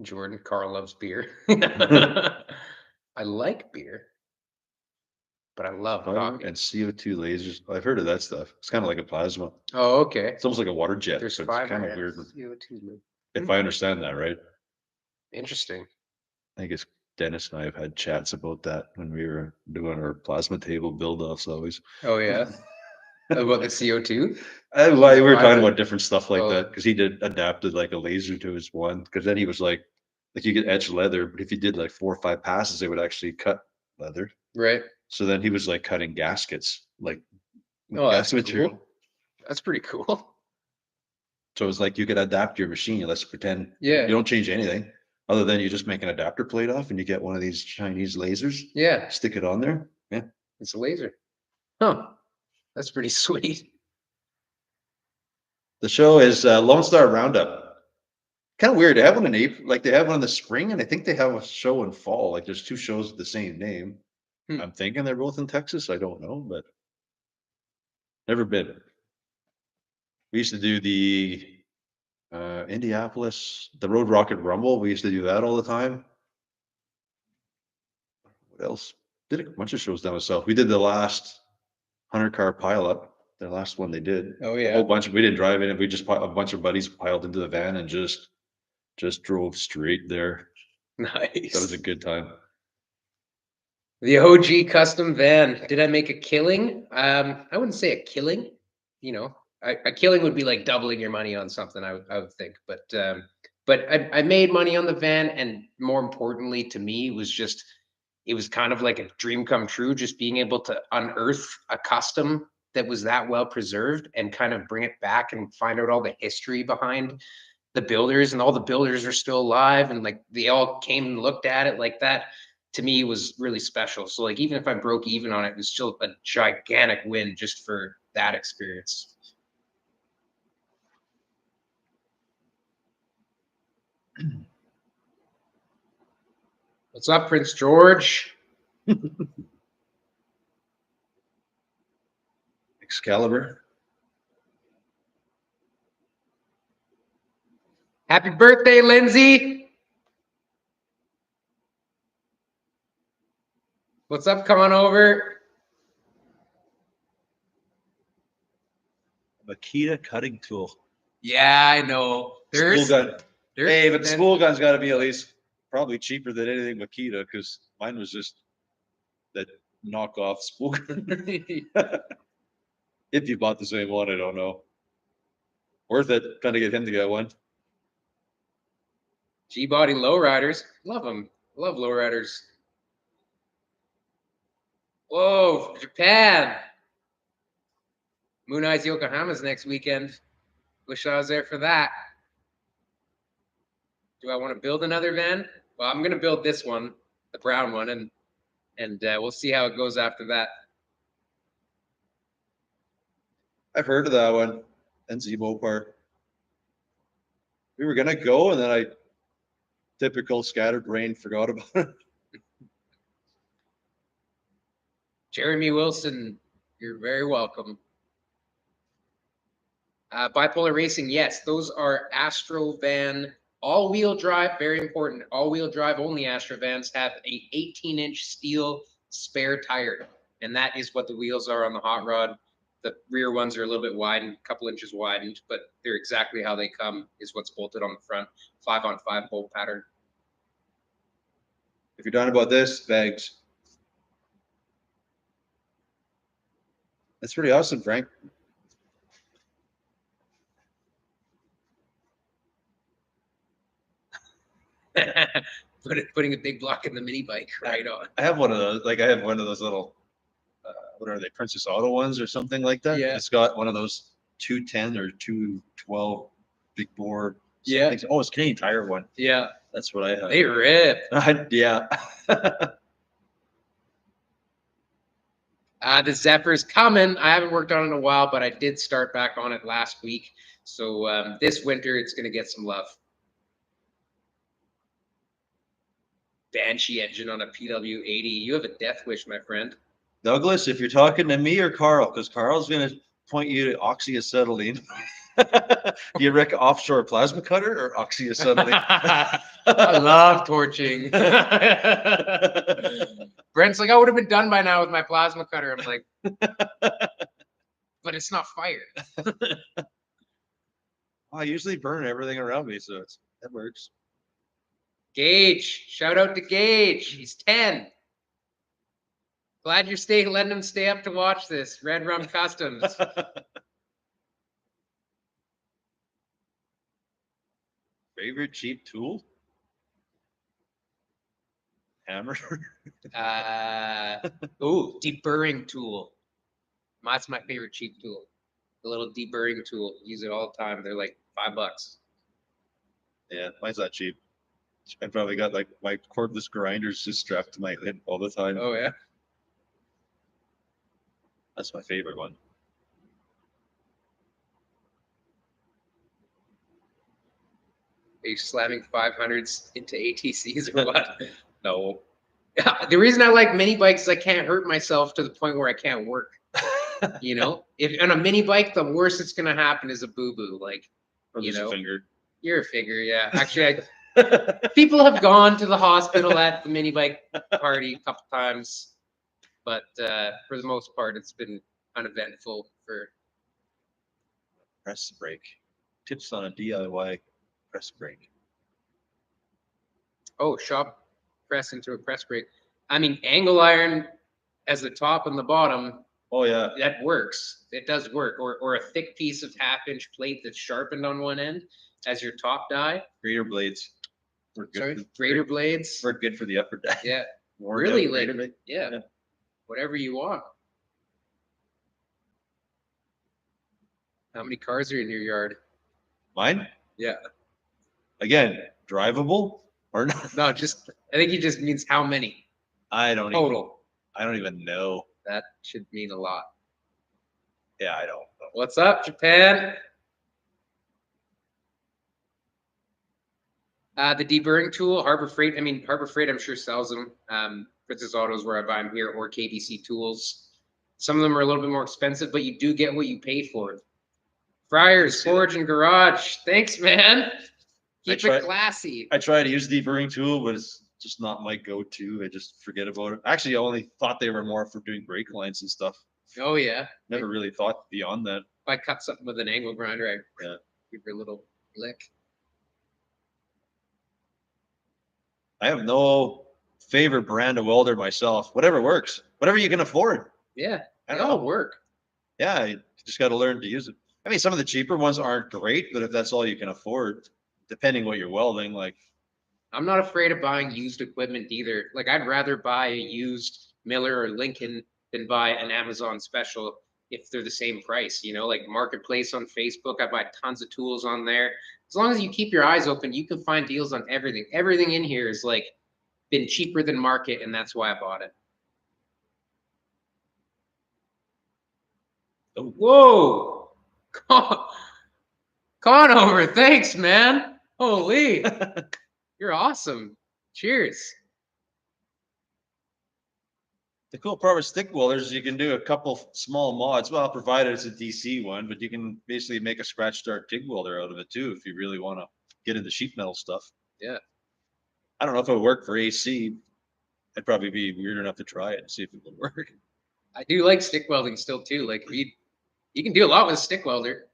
Jordan, Carl loves beer. I like beer, but I love Fire coffee. and CO2 lasers. I've heard of that stuff. It's kind of like a plasma. Oh, okay. It's almost like a water jet. There's so it's fiber kind of and weird CO2. if I understand that right. Interesting. I guess Dennis and I have had chats about that when we were doing our plasma table build-offs always. Oh yeah. About the CO2? Well, we were talking Fiber? about different stuff like Oh. that because he did adapted like a laser to his one because then he was like you get etched leather, but if you did like 4 or 5 passes, it would actually cut leather. Right. So then he was like cutting gaskets, like with Oh, that's gasket material. cool. That's pretty cool. So it was like you could adapt your machine. Let's pretend you Yeah. don't change anything other than you just make an adapter plate off and you get one of these Chinese lasers, Yeah. stick it on there. Yeah. It's a laser. Huh. That's pretty sweet. The show is Lone Star Roundup. Kind of weird. They have one in April, like they have one in the spring, and I think they have a show in fall. Like there's 2 shows with the same name. Hmm. I'm thinking they're both in Texas. I don't know, but never been. We used to do the Indianapolis, the Road Rocket Rumble. We used to do that all the time. What else? Did a bunch of shows down south. We did the last 100-car pileup. The last one they did. Oh A yeah. whole bunch. We didn't drive in it. We just a bunch of buddies piled into the van and just drove straight there. Nice. That was a good time. The OG custom van. Did I make a killing? I wouldn't say a killing. a killing would be like doubling your money on something, I would think. But I made money on the van, and more importantly to me was just it was kind of like a dream come true, just being able to unearth a custom that was that well preserved and kind of bring it back and find out all the history behind the builders, and all the builders are still alive, and like they all came and looked at it. Like that to me was really special. So like even if I broke even on it, it was still a gigantic win just for that experience. What's up, Prince George? Excalibur. Happy birthday, Lindsay. What's up? Come on over. Makita cutting tool. Yeah, I know. Spool gun. Hey, but the then- spool gun's got to be at least probably cheaper than anything Makita, because mine was just that knockoff spool gun. If you bought the same one, I don't know. Worth it trying to get him to get one. G-body lowriders. Love them. Love lowriders. Whoa, Japan. Moon Eyes Yokohama's next weekend. Wish I was there for that. Do I want to build another van? Well, I'm going to build this one, the brown one, and we'll see how it goes after that. I've heard of that one. And Zemo Park. We were gonna go, and then I, typical scattered brain, forgot about it. Jeremy Wilson, you're very welcome. Bipolar Racing, yes, those are Astro Van all-wheel drive, very important. All-wheel drive only Astro Vans have a 18-inch steel spare tire, and that is what the wheels are on the hot rod. The rear ones are a little bit widened, a couple inches widened, but they're exactly how they come, is what's bolted on the front. 5-on-5 bolt pattern. If you're done about this, bags. That's pretty awesome, Frank. Putting a big block in the mini bike right on. I have one of those. Like I have one of those little, what are they, Princess Auto ones or something like that? Yeah. It's got one of those 210 or 212 big bore. Yeah. Things. Oh, it's Canadian Tire one. Yeah, That's what I have. they rip. Yeah. The Zephyr's coming. I haven't worked on it in a while, but I did start back on it last week. So this winter, it's going to get some love. Banshee engine on a PW80. You have a death wish, my friend. Douglas, if you're talking to me or Carl, because Carl's going to point you to oxyacetylene. Do you reckon offshore plasma cutter or oxyacetylene? I love torching. Brent's like, I would have been done by now with my plasma cutter. I'm like, but it's not fire. I usually burn everything around me, so that works. Gage, shout out to Gage. He's 10. Glad you're letting him stay up to watch this. Red Rum Customs. Favorite cheap tool? Hammer. Deburring tool. That's my favorite cheap tool. The little deburring tool. Use it all the time. They're like $5. Yeah, mine's not cheap. I probably got like my cordless grinders just strapped to my hip all the time. Oh yeah. That's my favorite one. Are you slamming 500s into ATCs or what? No. Yeah, the reason I like mini bikes is I can't hurt myself to the point where I can't work. You know, if on a mini bike, the worst that's gonna happen is a boo-boo. Like, Or you just a know, finger. you're a figure. Yeah, actually, people have gone to the hospital at the mini bike party a couple times, but for the most part, it's been uneventful. For Press brake. Tips on a DIY press brake. shop press into a press brake. I mean, angle iron as the top and the bottom Oh, yeah. That works. It does work. Or a thick piece of 1/2 inch plate that's sharpened on one end as your top die. Grater blades. Work good Sorry, for- grater blades. Work good for the upper die. Yeah, Worn really, out like, grater blade. yeah, Yeah. whatever you want. How many cars are in your yard? Mine? Yeah. Again, drivable or not? No, just I think he just means how many I don't even, total. I don't even know. That should mean a lot. Yeah, I don't know. What's up, Japan? The deburring tool, Harbor Freight. I mean, Harbor Freight, I'm sure sells them. Princess Autos, where I buy them here, or KBC Tools. Some of them are a little bit more expensive, but you do get what you pay for. Fryers, see Forge, and Garage. Thanks, man. Keep tried- it classy. I try to use the deburring tool, but it's just not my go-to. I just forget about it. Actually, I only thought they were more for doing brake lines and stuff. Oh yeah. Never really thought beyond that. If I cut something with an angle grinder, I Yeah. give her a little lick. I have no favorite brand of welder myself. Whatever works, whatever you can afford. Yeah, I they don't all know. work. Yeah, you just got to learn to use it. I mean, some of the cheaper ones aren't great, but if that's all you can afford, depending what you're welding, like I'm not afraid of buying used equipment either. Like I'd rather buy a used Miller or Lincoln than buy an Amazon special if they're the same price. You know, like Marketplace on Facebook, I buy tons of tools on there. As long as you keep your eyes open, you can find deals on everything. Everything in here is like been cheaper than market, and that's why I bought it. oh, Whoa, Conover, thanks, man. Holy, you're awesome. Cheers. the cool part with stick welders is you can do a couple small mods. Well, provided it's a DC one, but you can basically make a scratch start TIG welder out of it too if you really want to get into sheet metal stuff. Yeah. I don't know if it would work for AC. I'd probably be weird enough to try it and see if it would work. I do like stick welding still too. Like you can do a lot with a stick welder.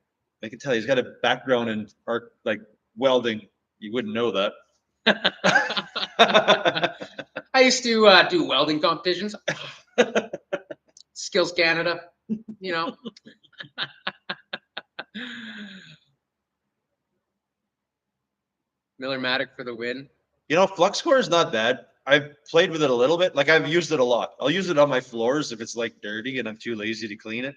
I can tell he's got a background in art, like welding. You wouldn't know that. I used to do welding competitions. Skills Canada, you know. Miller-Matic for the win. You know, flux core is not bad. I've played with it a little bit. Like I've used it a lot. I'll use it on my floors if it's like dirty and I'm too lazy to clean it.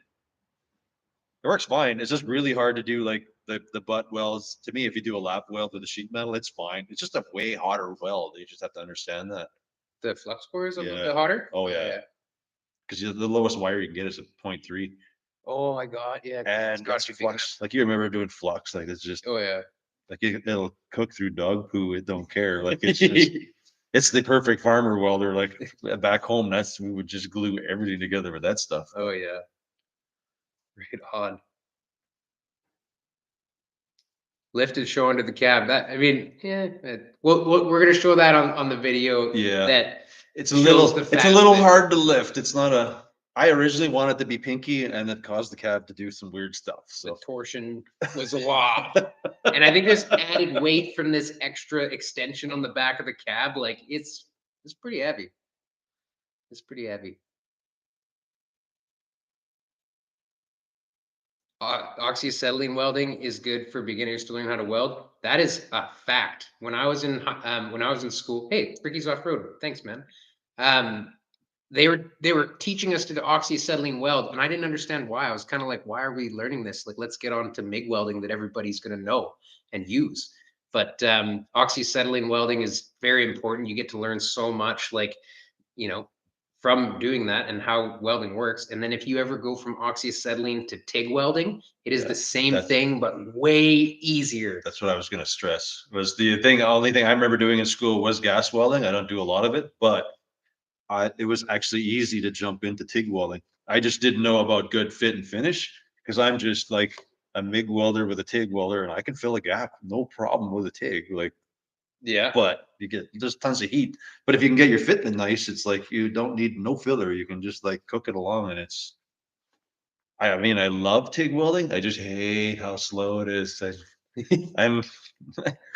It works fine. It's just really hard to do like the butt welds. To me, if you do a lap weld with a sheet metal, it's fine. It's just a way hotter weld. You just have to understand that. The flux core is a little Yeah. bit hotter. Oh yeah. Because the lowest wire you can get is a 0.3. Oh my god, yeah. And got that's you flux. Like you remember doing flux, like it's just Oh yeah. like it'll cook through dog poo. It don't care. Like it's just it's the perfect farmer welder. Like back home, we would just glue everything together with that stuff. Oh yeah. Right on. Lifted show under the cab. That I mean, yeah. We're gonna show that on the video. Yeah. That It's a shows little the it's a fat little lift. hard to lift. It's not a I originally wanted to be pinky and it caused the cab to do some weird stuff. The So torsion was a lot. And I think there's added weight from this extra extension on the back of the cab. Like it's pretty heavy. It's pretty heavy. Oxyacetylene welding is good for beginners to learn how to weld. That is a fact. When I was in school, hey, Ricky's off road. Thanks, man. They were teaching us to do oxyacetylene weld, and I didn't understand why. I was kind of like, why are we learning this? Like, let's get on to MIG welding that everybody's going to know and use. But oxyacetylene welding is very important. You get to learn so much, like, you know, from doing that and how welding works. And then if you ever go from oxyacetylene to TIG welding, it is Yeah, the same that's- thing, but way easier. that's what I was gonna stress. Was the only thing I remember doing in school was gas welding. I don't do a lot of it, but it was actually easy to jump into TIG welding. I just didn't know about good fit and finish because I'm just like a MIG welder with a TIG welder and I can fill a gap, no problem with a TIG. Like, Yeah. but you get just tons of heat. But if you can get your fitment nice, it's like you don't need no filler. You can just like cook it along and I mean, I love TIG welding. I just hate how slow it is. I'm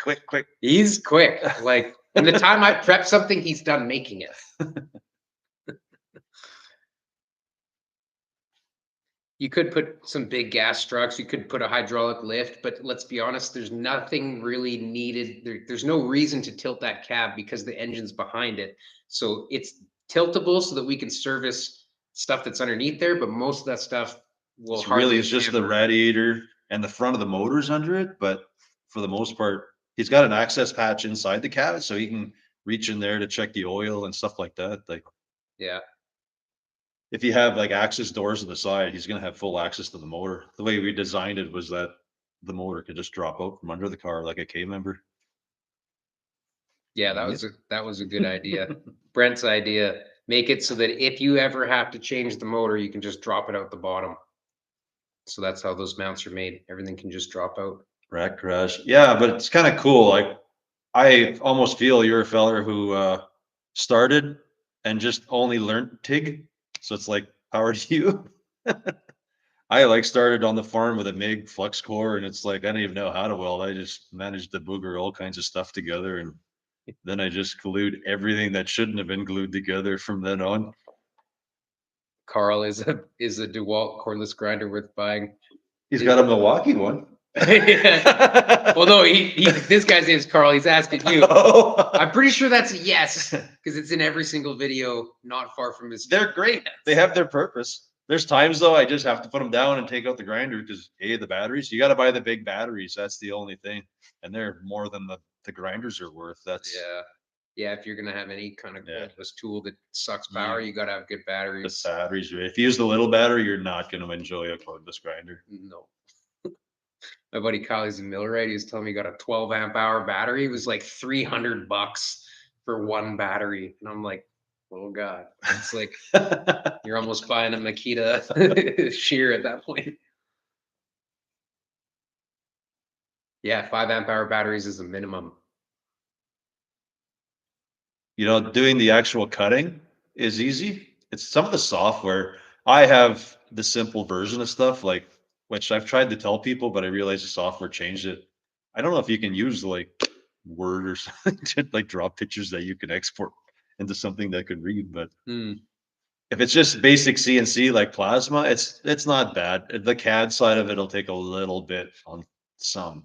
quick. He's quick. Like, in the time I prep something, he's done making it. You could put some big gas struts, you could put a hydraulic lift, but let's be honest, there's nothing really needed. There's no reason to tilt that cab because the engine's behind it. So it's tiltable so that we can service stuff that's underneath there, but most of that stuff will It's really, hardly it's just the ever- radiator and the front of the motors under it, but for the most part, he's got an access hatch inside the cab, so he can reach in there to check the oil and stuff like that. Like, Yeah, if you have like access doors to the side, he's gonna have full access to the motor. The way we designed it was that the motor could just drop out from under the car like a K member. yeah, that was a good idea. Brent's idea, make it so that if you ever have to change the motor, you can just drop it out the bottom. So that's how those mounts are made. Everything can just drop out. Rack garage. Yeah, but it's kind of cool. Like, I almost feel you're a feller who started and just only learned TIG. So it's like, power to you. I like started on the farm with a MIG flux core, and it's like I don't even know how to weld. I just managed to booger all kinds of stuff together, and then I just glued everything that shouldn't have been glued together from then on. Carl is a DeWalt cordless grinder worth buying. He's got a Milwaukee one. Well, no, this guy's name is Carl. He's asking you. Oh. I'm pretty sure that's a yes because it's in every single video, not far from his. They're great. They have their purpose. There's times though I just have to put them down and take out the grinder because the batteries. You got to buy the big batteries. That's the only thing, and they're more than the grinders are worth. That's Yeah. If you're gonna have any kind of Yeah. cordless tool that sucks power, you gotta have good the batteries. batteries. If you use the little battery, you're not going to enjoy a cordless grinder. No. My buddy Kylie's a millwright. He was telling me he got a 12 amp hour battery. It was like $300 for one battery, and I'm like, oh god, it's like you're almost buying a Makita shear at that point. Yeah, 5 amp hour batteries is a minimum. Doing the actual cutting is easy. It's some of the software. I have the simple version of stuff, like, which I've tried to tell people, but I realized the software changed it. I don't know if you can use like Word or something to like draw pictures that you can export into something that could read, but if it's just basic CNC like plasma, it's not bad. The CAD side of it'll take a little bit on some.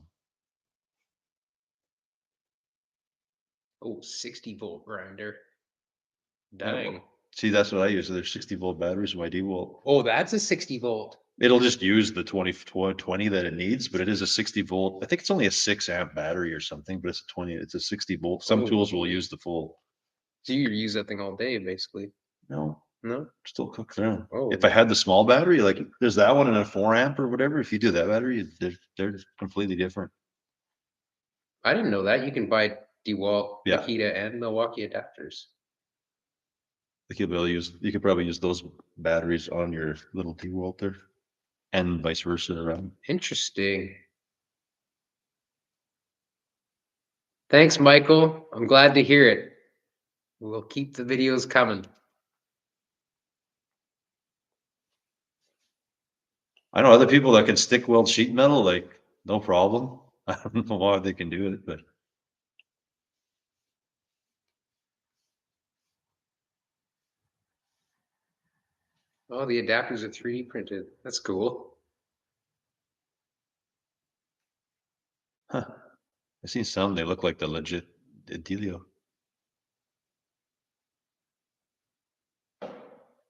Oh, 60-volt grinder. Dang. See, that's what I use. There's 60-volt batteries in my DeWalt. Oh, that's a 60-volt. It'll just use the 20 that it needs, but it is a 60-volt. I think it's only a 6 amp battery or something, but it's a 60-volt. Some Oh. tools will use the full. So you use that thing all day, basically. No, No? still cook through. Oh. If I had the small battery, like there's that one and a 4 amp or whatever. If you do that battery, they're completely different. I didn't know that. You can buy DeWalt, Yeah. Makita, and Milwaukee adapters. Like you could probably use those batteries on your little DeWalt there, and vice versa around. Interesting. Thanks, Michael. I'm glad to hear it. We'll keep the videos coming. I know other people that can stick weld sheet metal, like no problem. I don't know why they can do it, but Oh, the adapters are 3D printed. That's cool. I've seen some, they look like the legit dealio.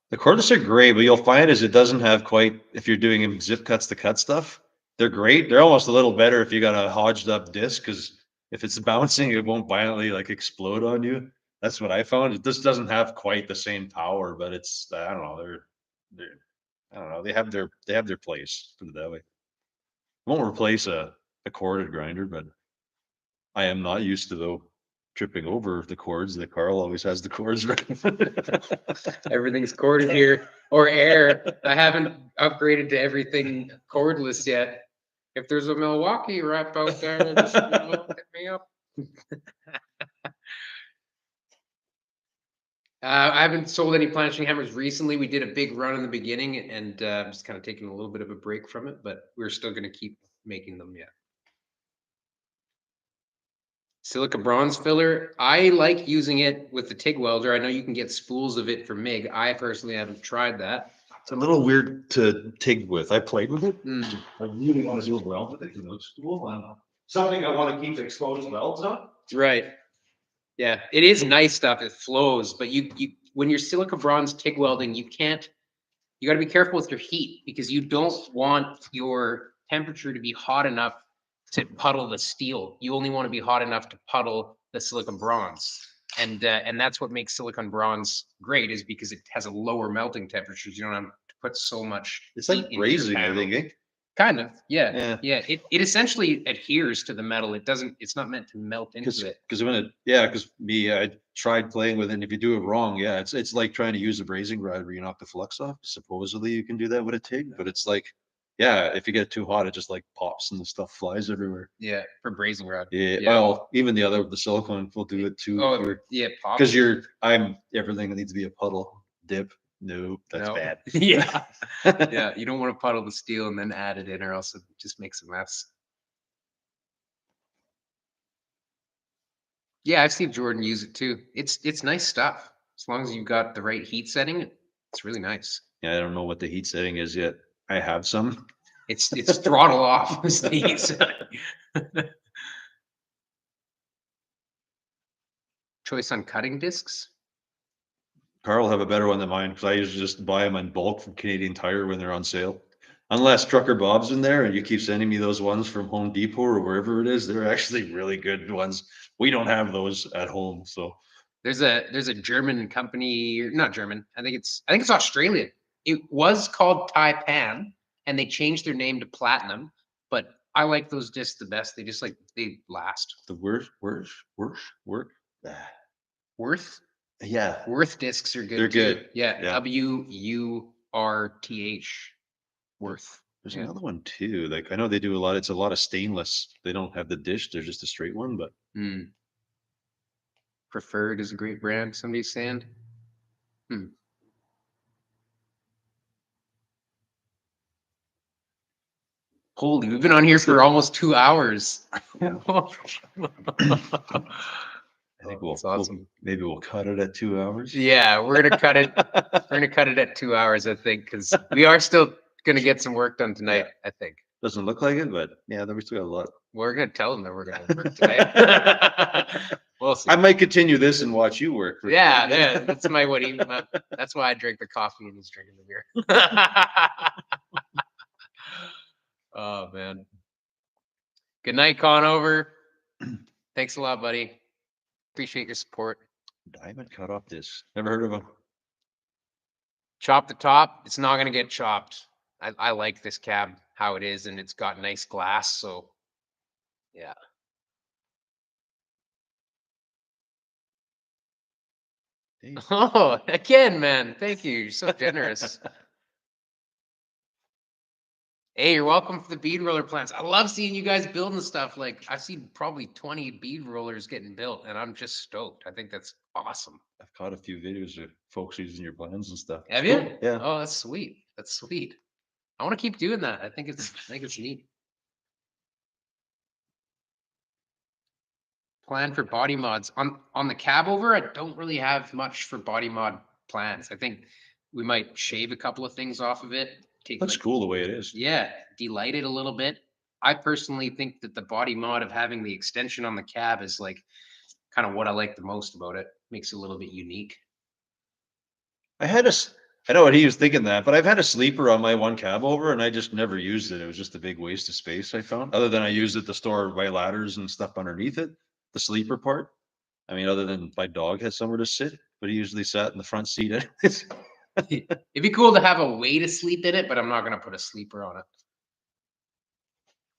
The cordless are great, but you'll find is it doesn't have quite, if you're doing zip cuts to cut stuff, they're great. They're almost a little better if you got a hodged up disc, because if it's bouncing, it won't violently like explode on you. That's what I found. It just doesn't have quite the same power, but it's, I don't know, they're I don't know, they have their place, put it that way. Won't replace a corded grinder, but I am not used to though tripping over the cords. That Carl always has the cords right. Everything's corded here, or air. I haven't upgraded to everything cordless yet. If there's a Milwaukee rep out there, just hit me up. I haven't sold any planching hammers recently. We did a big run in the beginning, and I'm just kind of taking a little bit of a break from it, but we're still going to keep making them. Yeah. Silica bronze filler. I like using it with the TIG welder. I know you can get spools of it for MIG. I personally haven't tried that. It's a little weird to TIG with. I played with it. Mm. I really want to do a weld with it. You know, it's cool. Something I want to keep exposed welds on. Right. Yeah, it is nice stuff. It flows, but you when you're silica bronze TIG welding, you can't. You got to be careful with your heat because you don't want your temperature to be hot enough to puddle the steel. You only want to be hot enough to puddle the silicon bronze. And that's what makes silicon bronze great is because it has a lower melting temperatures. You don't have to put so much. It's heat like into your brazing, I panel. think. Eh? Kind of, yeah, Yeah. yeah. It essentially adheres to the metal. It doesn't. It's not meant to melt Because into it. when it, yeah, because me, I tried playing with it. And if you do it wrong, yeah, it's like trying to use a brazing rod where you knock the flux off. Supposedly you can do that with a TIG, but it's like, yeah, if you get it too hot, it just like pops and the stuff flies everywhere. Yeah, for brazing rod. Yeah. Yeah. Well, even the silicone will do it too. Oh, yeah, pop. Because everything that needs to be a puddle dip. No, that's No. bad. Yeah, yeah. You don't want to puddle the steel and then add it in, or else it just makes a mess. Yeah, I've seen Jordan use it too. It's nice stuff. As long as you've got the right heat setting, it's really nice. Yeah, I don't know what the heat setting is yet. I have some. It's throttle off is the heat setting. Choice on cutting discs. Carl will have a better one than mine because I usually just buy them in bulk from Canadian Tire when they're on sale. Unless Trucker Bob's in there and you keep sending me those ones from Home Depot or wherever it is, they're actually really good ones. We don't have those at home, so There's a German company, not German. I think it's Australian. It was called Taipan, and they changed their name to Platinum. But I like those discs the best. They just they last. the work. Worth Yeah, Worth discs are good. they're too. good. Yeah, Yeah. WURTH. Worth. There's Yeah. another one too. Like I know they do a lot. It's a lot of stainless. They don't have the dish. They're just a straight one, but Hmm. Preferred is a great brand. Somebody's saying. Holy, we've been on here for almost 2 hours. Yeah. I think That's awesome. maybe we'll cut it at 2 hours. Yeah, we're gonna cut it. We're gonna cut it at 2 hours, I think, because we are still gonna get some work done tonight. I think Doesn't look like it, but yeah, then we still got a lot. we're gonna tell them that we're gonna work tonight. We'll see. I might continue this and watch you work. Yeah, yeah, that's my what he. That's why I drink the coffee and he's drinking the beer. Oh man. Good night, Conover. Thanks a lot, buddy. Appreciate your support. Diamond cut off this. Never heard of them. Chop the top. It's not gonna get chopped. I like this cab how it is, and it's got nice glass. So, yeah. Oh, again, man. Thank you. You're so generous. Hey, you're welcome for the bead roller plants. I love seeing you guys building stuff. Like I've seen probably 20 bead rollers getting built, and I'm just stoked. I think that's awesome. I've caught a few videos of folks using your plans and stuff. Have It's you? cool. Yeah. Oh, that's sweet. That's sweet. I want to keep doing that. I think it's neat. Plan for body mods on the cab over. I don't really have much for body mod plans. I think we might shave a couple of things off of it. Take Looks cool the way it is. Yeah, delight it a little bit. I personally think that the body mod of having the extension on the cab is like kind of what I like the most about it. Makes it a little bit unique. I know what he was thinking that, but I've had a sleeper on my one cab over and I just never used it. It was just a big waste of space I found. Other than I used it to store my ladders and stuff underneath it, the sleeper part. I mean, other than my dog has somewhere to sit, but he usually sat in the front seat. It'd be cool to have a way to sleep in it, but I'm not gonna put a sleeper on it.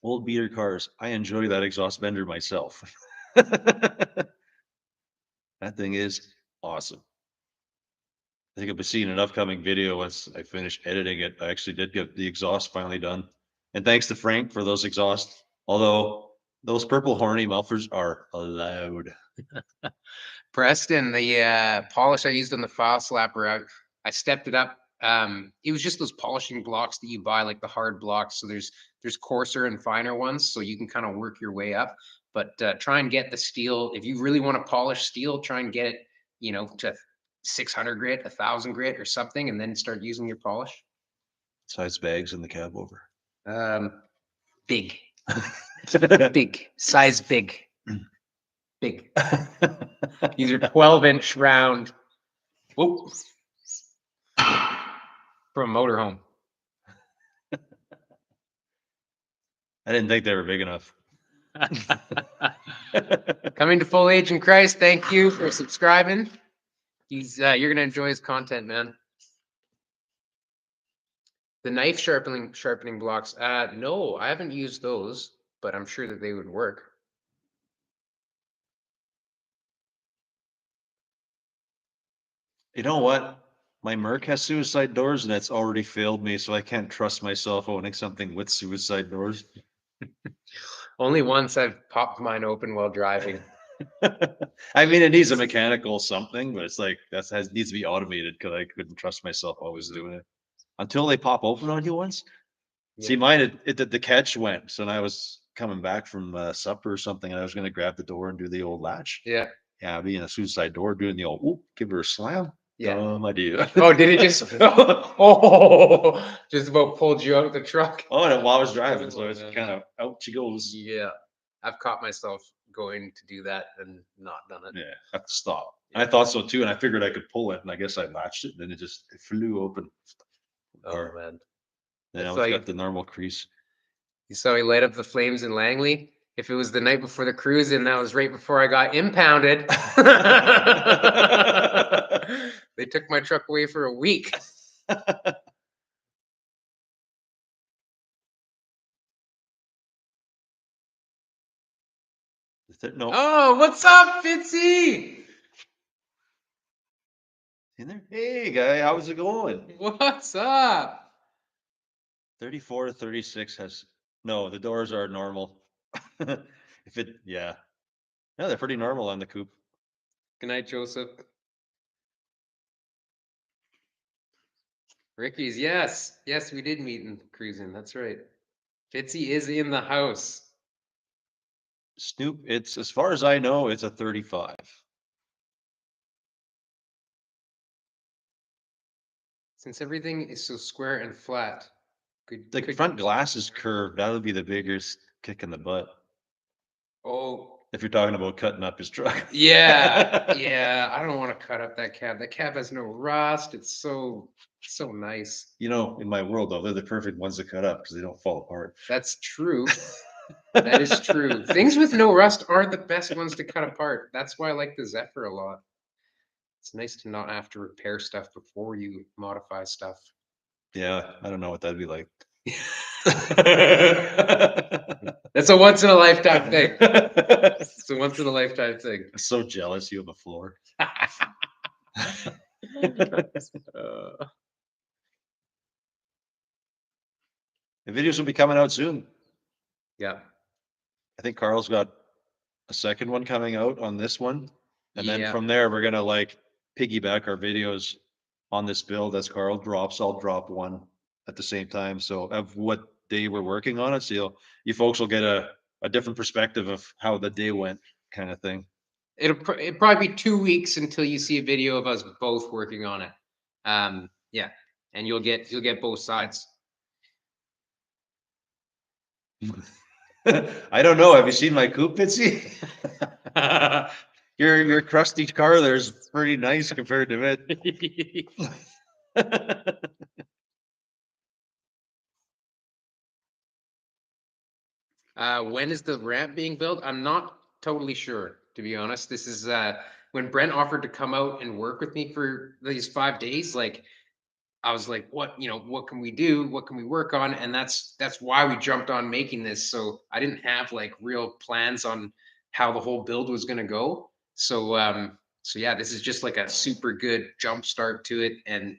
Old beater cars. I enjoy that exhaust bender myself. That thing is awesome. I think I'll be seeing an upcoming video once I finish editing it. I actually did get the exhaust finally done. And thanks to Frank for those exhausts. Although those purple horny mufflers are allowed. Preston, the polish I used on the file slapper, I stepped it up. It was just those polishing blocks that you buy, like the hard blocks. So there's coarser and finer ones, so you can kind of work your way up. But try and get the steel. If you really want to polish steel, try and get it, to 600 grit, 1,000 grit, or something, and then start using your polish. Size bags in the cab over. Big, big, size big, big. These are 12-inch round. Whoop. From a motorhome. I didn't think they were big enough. Coming to full age in Christ. Thank you for subscribing. You're gonna enjoy his content, man. The knife sharpening blocks. No, I haven't used those, but I'm sure that they would work. You know what? My Merc has suicide doors and it's already failed me, so I can't trust myself owning something with suicide doors. Only once I've popped mine open while driving. I mean, it needs a mechanical something, but it's like needs to be automated because I couldn't trust myself always doing it until they pop open on you once. See, Yeah. mine, the catch went. So when I was coming back from supper or something, and I was going to grab the door and do the old latch. Yeah. Yeah, being a suicide door, doing the old, whoop, give her a slam. Yeah. Dumb idea. Oh, did it just? Oh, just about pulled you out of the truck. Oh, and while I was driving, so Oh, it's man. kind of out she goes. Yeah, I've caught myself going to do that and not done it. Yeah, have to stop. And I thought so too, and I figured I could pull it, and I guess I latched it, and then it flew open. Oh Or man, then I It's was like- got the normal crease. you saw me light up the flames in Langley. If it was the night before the cruise, and that was right before I got impounded, they took my truck away for a week. No, Oh, what's up, Fitzy? in there. Hey, guy, how's it going? What's up? 34 to 36 has no. The doors are normal. Yeah, they're pretty normal on the coupe. Good night, Joseph. Ricky's, yes. Yes, we did meet in cruising. That's right. Fitzy is in the house. Snoop, it's as far as I know, it's a 35. Since everything is so square and flat, The front glass is curved. That would be the biggest kick in the butt. Oh, If you're talking about cutting up his truck. yeah, yeah. I don't want to cut up that cab. That cab has no rust. It's so nice. You know, in my world though, they're the perfect ones to cut up because they don't fall apart. That's true. That is true. Things with no rust are the best ones to cut apart. That's why I like the Zephyr a lot. It's nice to not have to repair stuff before you modify stuff. Yeah, I don't know what that'd be like. That's a once in a lifetime thing. It's a once in a lifetime thing. I'm so jealous you have a floor. The videos will be coming out soon. Yeah. I think Carl's got a second one coming out on this one. And then Yeah. from there, we're gonna like piggyback our videos on this build as Carl drops. I'll drop one at the same time. So of what day we're working on it. So you folks will get a different perspective of how the day went kind of thing. It'll probably be 2 weeks until you see a video of us both working on it. Yeah, and you'll get both sides. I don't know. Have you seen my coupe, Fitzy? Your crusty car there's pretty nice compared to it. When is the ramp being built? I'm not totally sure, to be honest. This is when Brent offered to come out and work with me for these 5 days. Like, I was like, what can we do? What can we work on? And that's why we jumped on making this. So I didn't have like real plans on how the whole build was going to go. So yeah, this is just like a super good jump start to it, and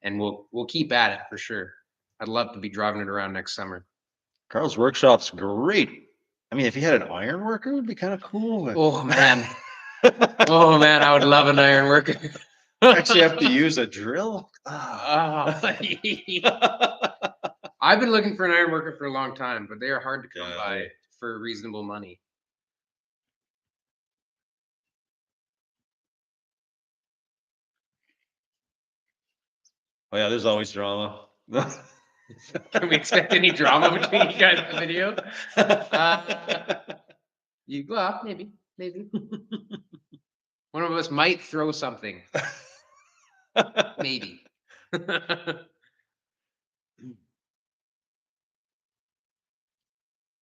we'll keep at it for sure. I'd love to be driving it around next summer. Carl's workshop's great. I mean, if he had an iron worker, it would be kind of cool. Oh man. Oh man, I would love an iron worker. Actually have to use a drill. Ah. I've been looking for an iron worker for a long time, but they are hard to come Yeah. by for reasonable money. Oh yeah, there's always drama. Can we expect any drama between you guys in the video? Well, maybe. One of us might throw something. Maybe.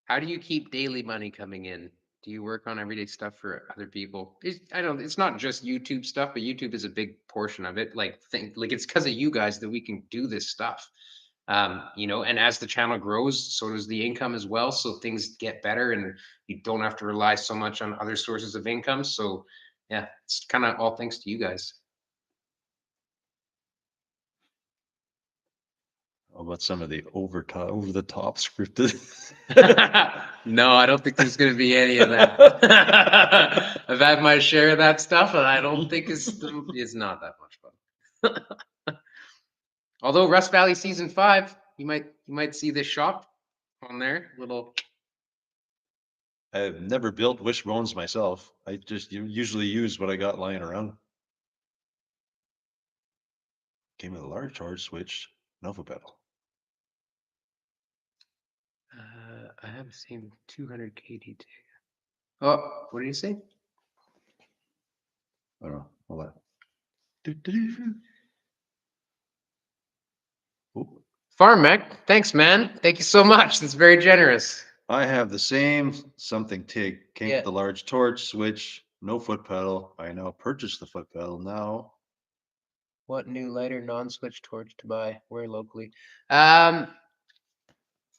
How do you keep daily money coming in? Do you work on everyday stuff for other people? I don't. It's not just YouTube stuff, but YouTube is a big portion of it. Like it's because of you guys that we can do this stuff. And as the channel grows, so does the income as well. So things get better, and you don't have to rely so much on other sources of income. So yeah, it's kind of all thanks to you guys. How about some of the over the top scripted? No, I don't think there's going to be any of that. I've had my share of that stuff, and I don't think it's not that much fun. Although Rust Valley Season 5, you might see this shop on there. Little. I've never built wishbones myself. I just usually use what I got lying around. Came with a large torch switch, Nova pedal. I have seen 200 KD. Oh, what did you say? I don't know. Hold on. Oh, Farm Mech, thanks, man. Thank you so much. That's very generous. I have the same something TIG. Came Yeah. with the large torch switch, no foot pedal. I now purchased the foot pedal now. What new lighter non-switch torch to buy? Where locally?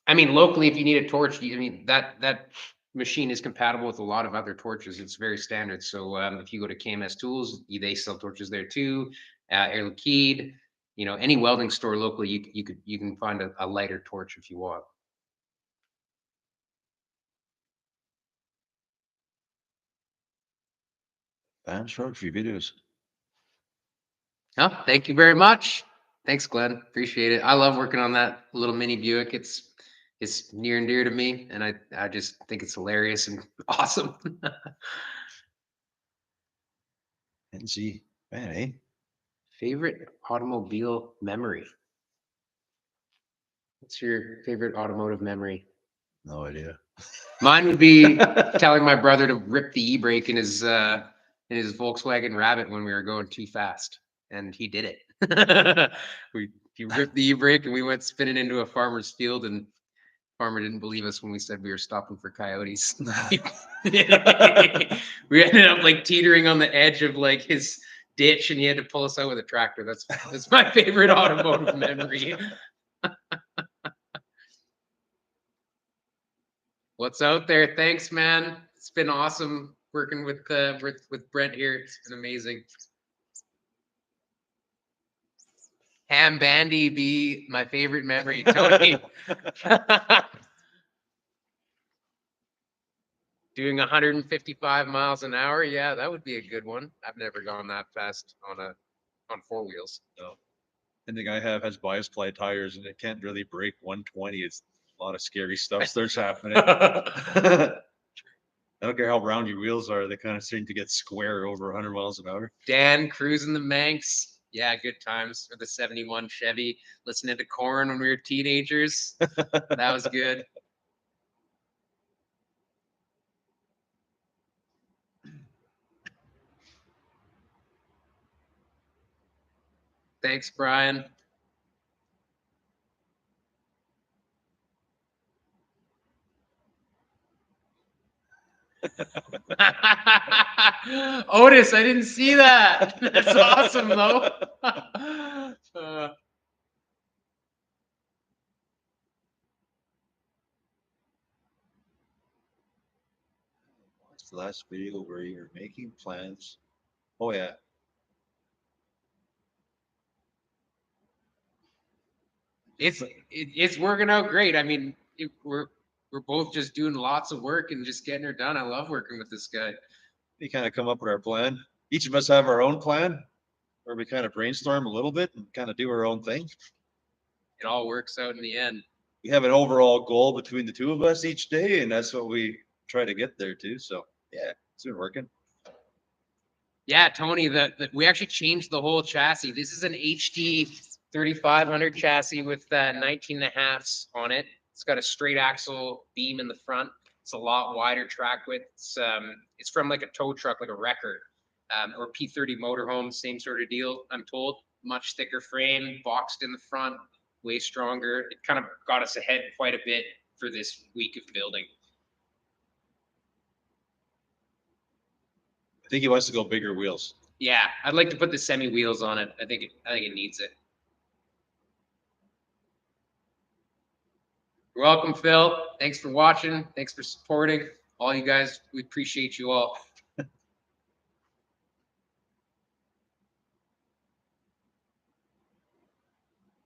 Locally, if you need a torch, that machine is compatible with a lot of other torches. It's very standard. So if you go to KMS Tools, they sell torches there too. Air Liquide, any welding store locally, you can find a lighter torch if you want. Fan short for your videos. Oh, thank you very much. Thanks, Glenn. Appreciate it. I love working on that little mini Buick. It's near and dear to me, and I just think it's hilarious and awesome. NZ, man, eh? Favorite automobile memory? What's your favorite automotive memory? No idea. Mine would be telling my brother to rip the e-brake in his Volkswagen Rabbit when we were going too fast, and he did it. He ripped the e-brake, and we went spinning into a farmer's field, and farmer didn't believe us when we said we were stopping for coyotes. We ended up like teetering on the edge of like his ditch, and he had to pull us out with a tractor. That's my favorite automotive memory. What's out there? Thanks, man. It's been awesome working with Brent here. It's been amazing. Ham Bandy be my favorite memory, Tony. Doing 155 miles an hour, yeah, that would be a good one. I've never gone that fast on four wheels. No. And the guy has bias ply tires, and it can't really break 120. It's a lot of scary stuff starts happening. I don't care how round your wheels are; they kind of seem to get square over 100 miles an hour. Dan cruising the Manx, yeah, good times. Or the '71 Chevy, listening to Korn when we were teenagers. That was good. Thanks, Brian. Otis, I didn't see that. That's awesome, though. What's the last video where you're making plans? Oh yeah. It's working out great. We're both just doing lots of work and just getting her done. I love working with this guy. We kind of come up with our plan. Each of us have our own plan, where we kind of brainstorm a little bit and kind of do our own thing. It all works out in the end. We have an overall goal between the two of us each day, and that's what we try to get there too. So yeah, it's been working. Yeah, Tony, we actually changed the whole chassis. This is an HD 3500 chassis with 19.5s on it. It's got a straight axle beam in the front. It's a lot wider track width. It's from like a tow truck, like a wrecker, or P30 motorhome, same sort of deal. I'm told. Much thicker frame, boxed in the front, way stronger. It kind of got us ahead quite a bit for this week of building. I think he wants to go bigger wheels. Yeah, I'd like to put the semi wheels on it. I think it needs it. You're welcome, Phil. Thanks for watching. Thanks for supporting. All you guys, we appreciate you all.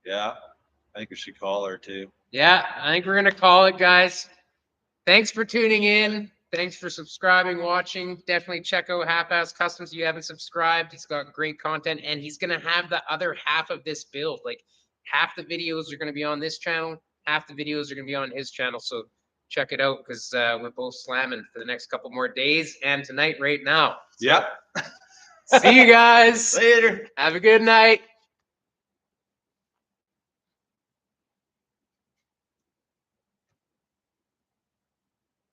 Yeah, I think we should call her too. Yeah, I think we're gonna call it, guys. Thanks for tuning in. Thanks for subscribing, watching. Definitely check out Halfass Kustoms if you haven't subscribed. He's got great content, and he's gonna have the other half of this build. Like half the videos are gonna be on this channel, half the videos are gonna be on his channel. So check it out because we're both slamming for the next couple more days and tonight right now. So, Yeah. see you guys. Later. Have a good night.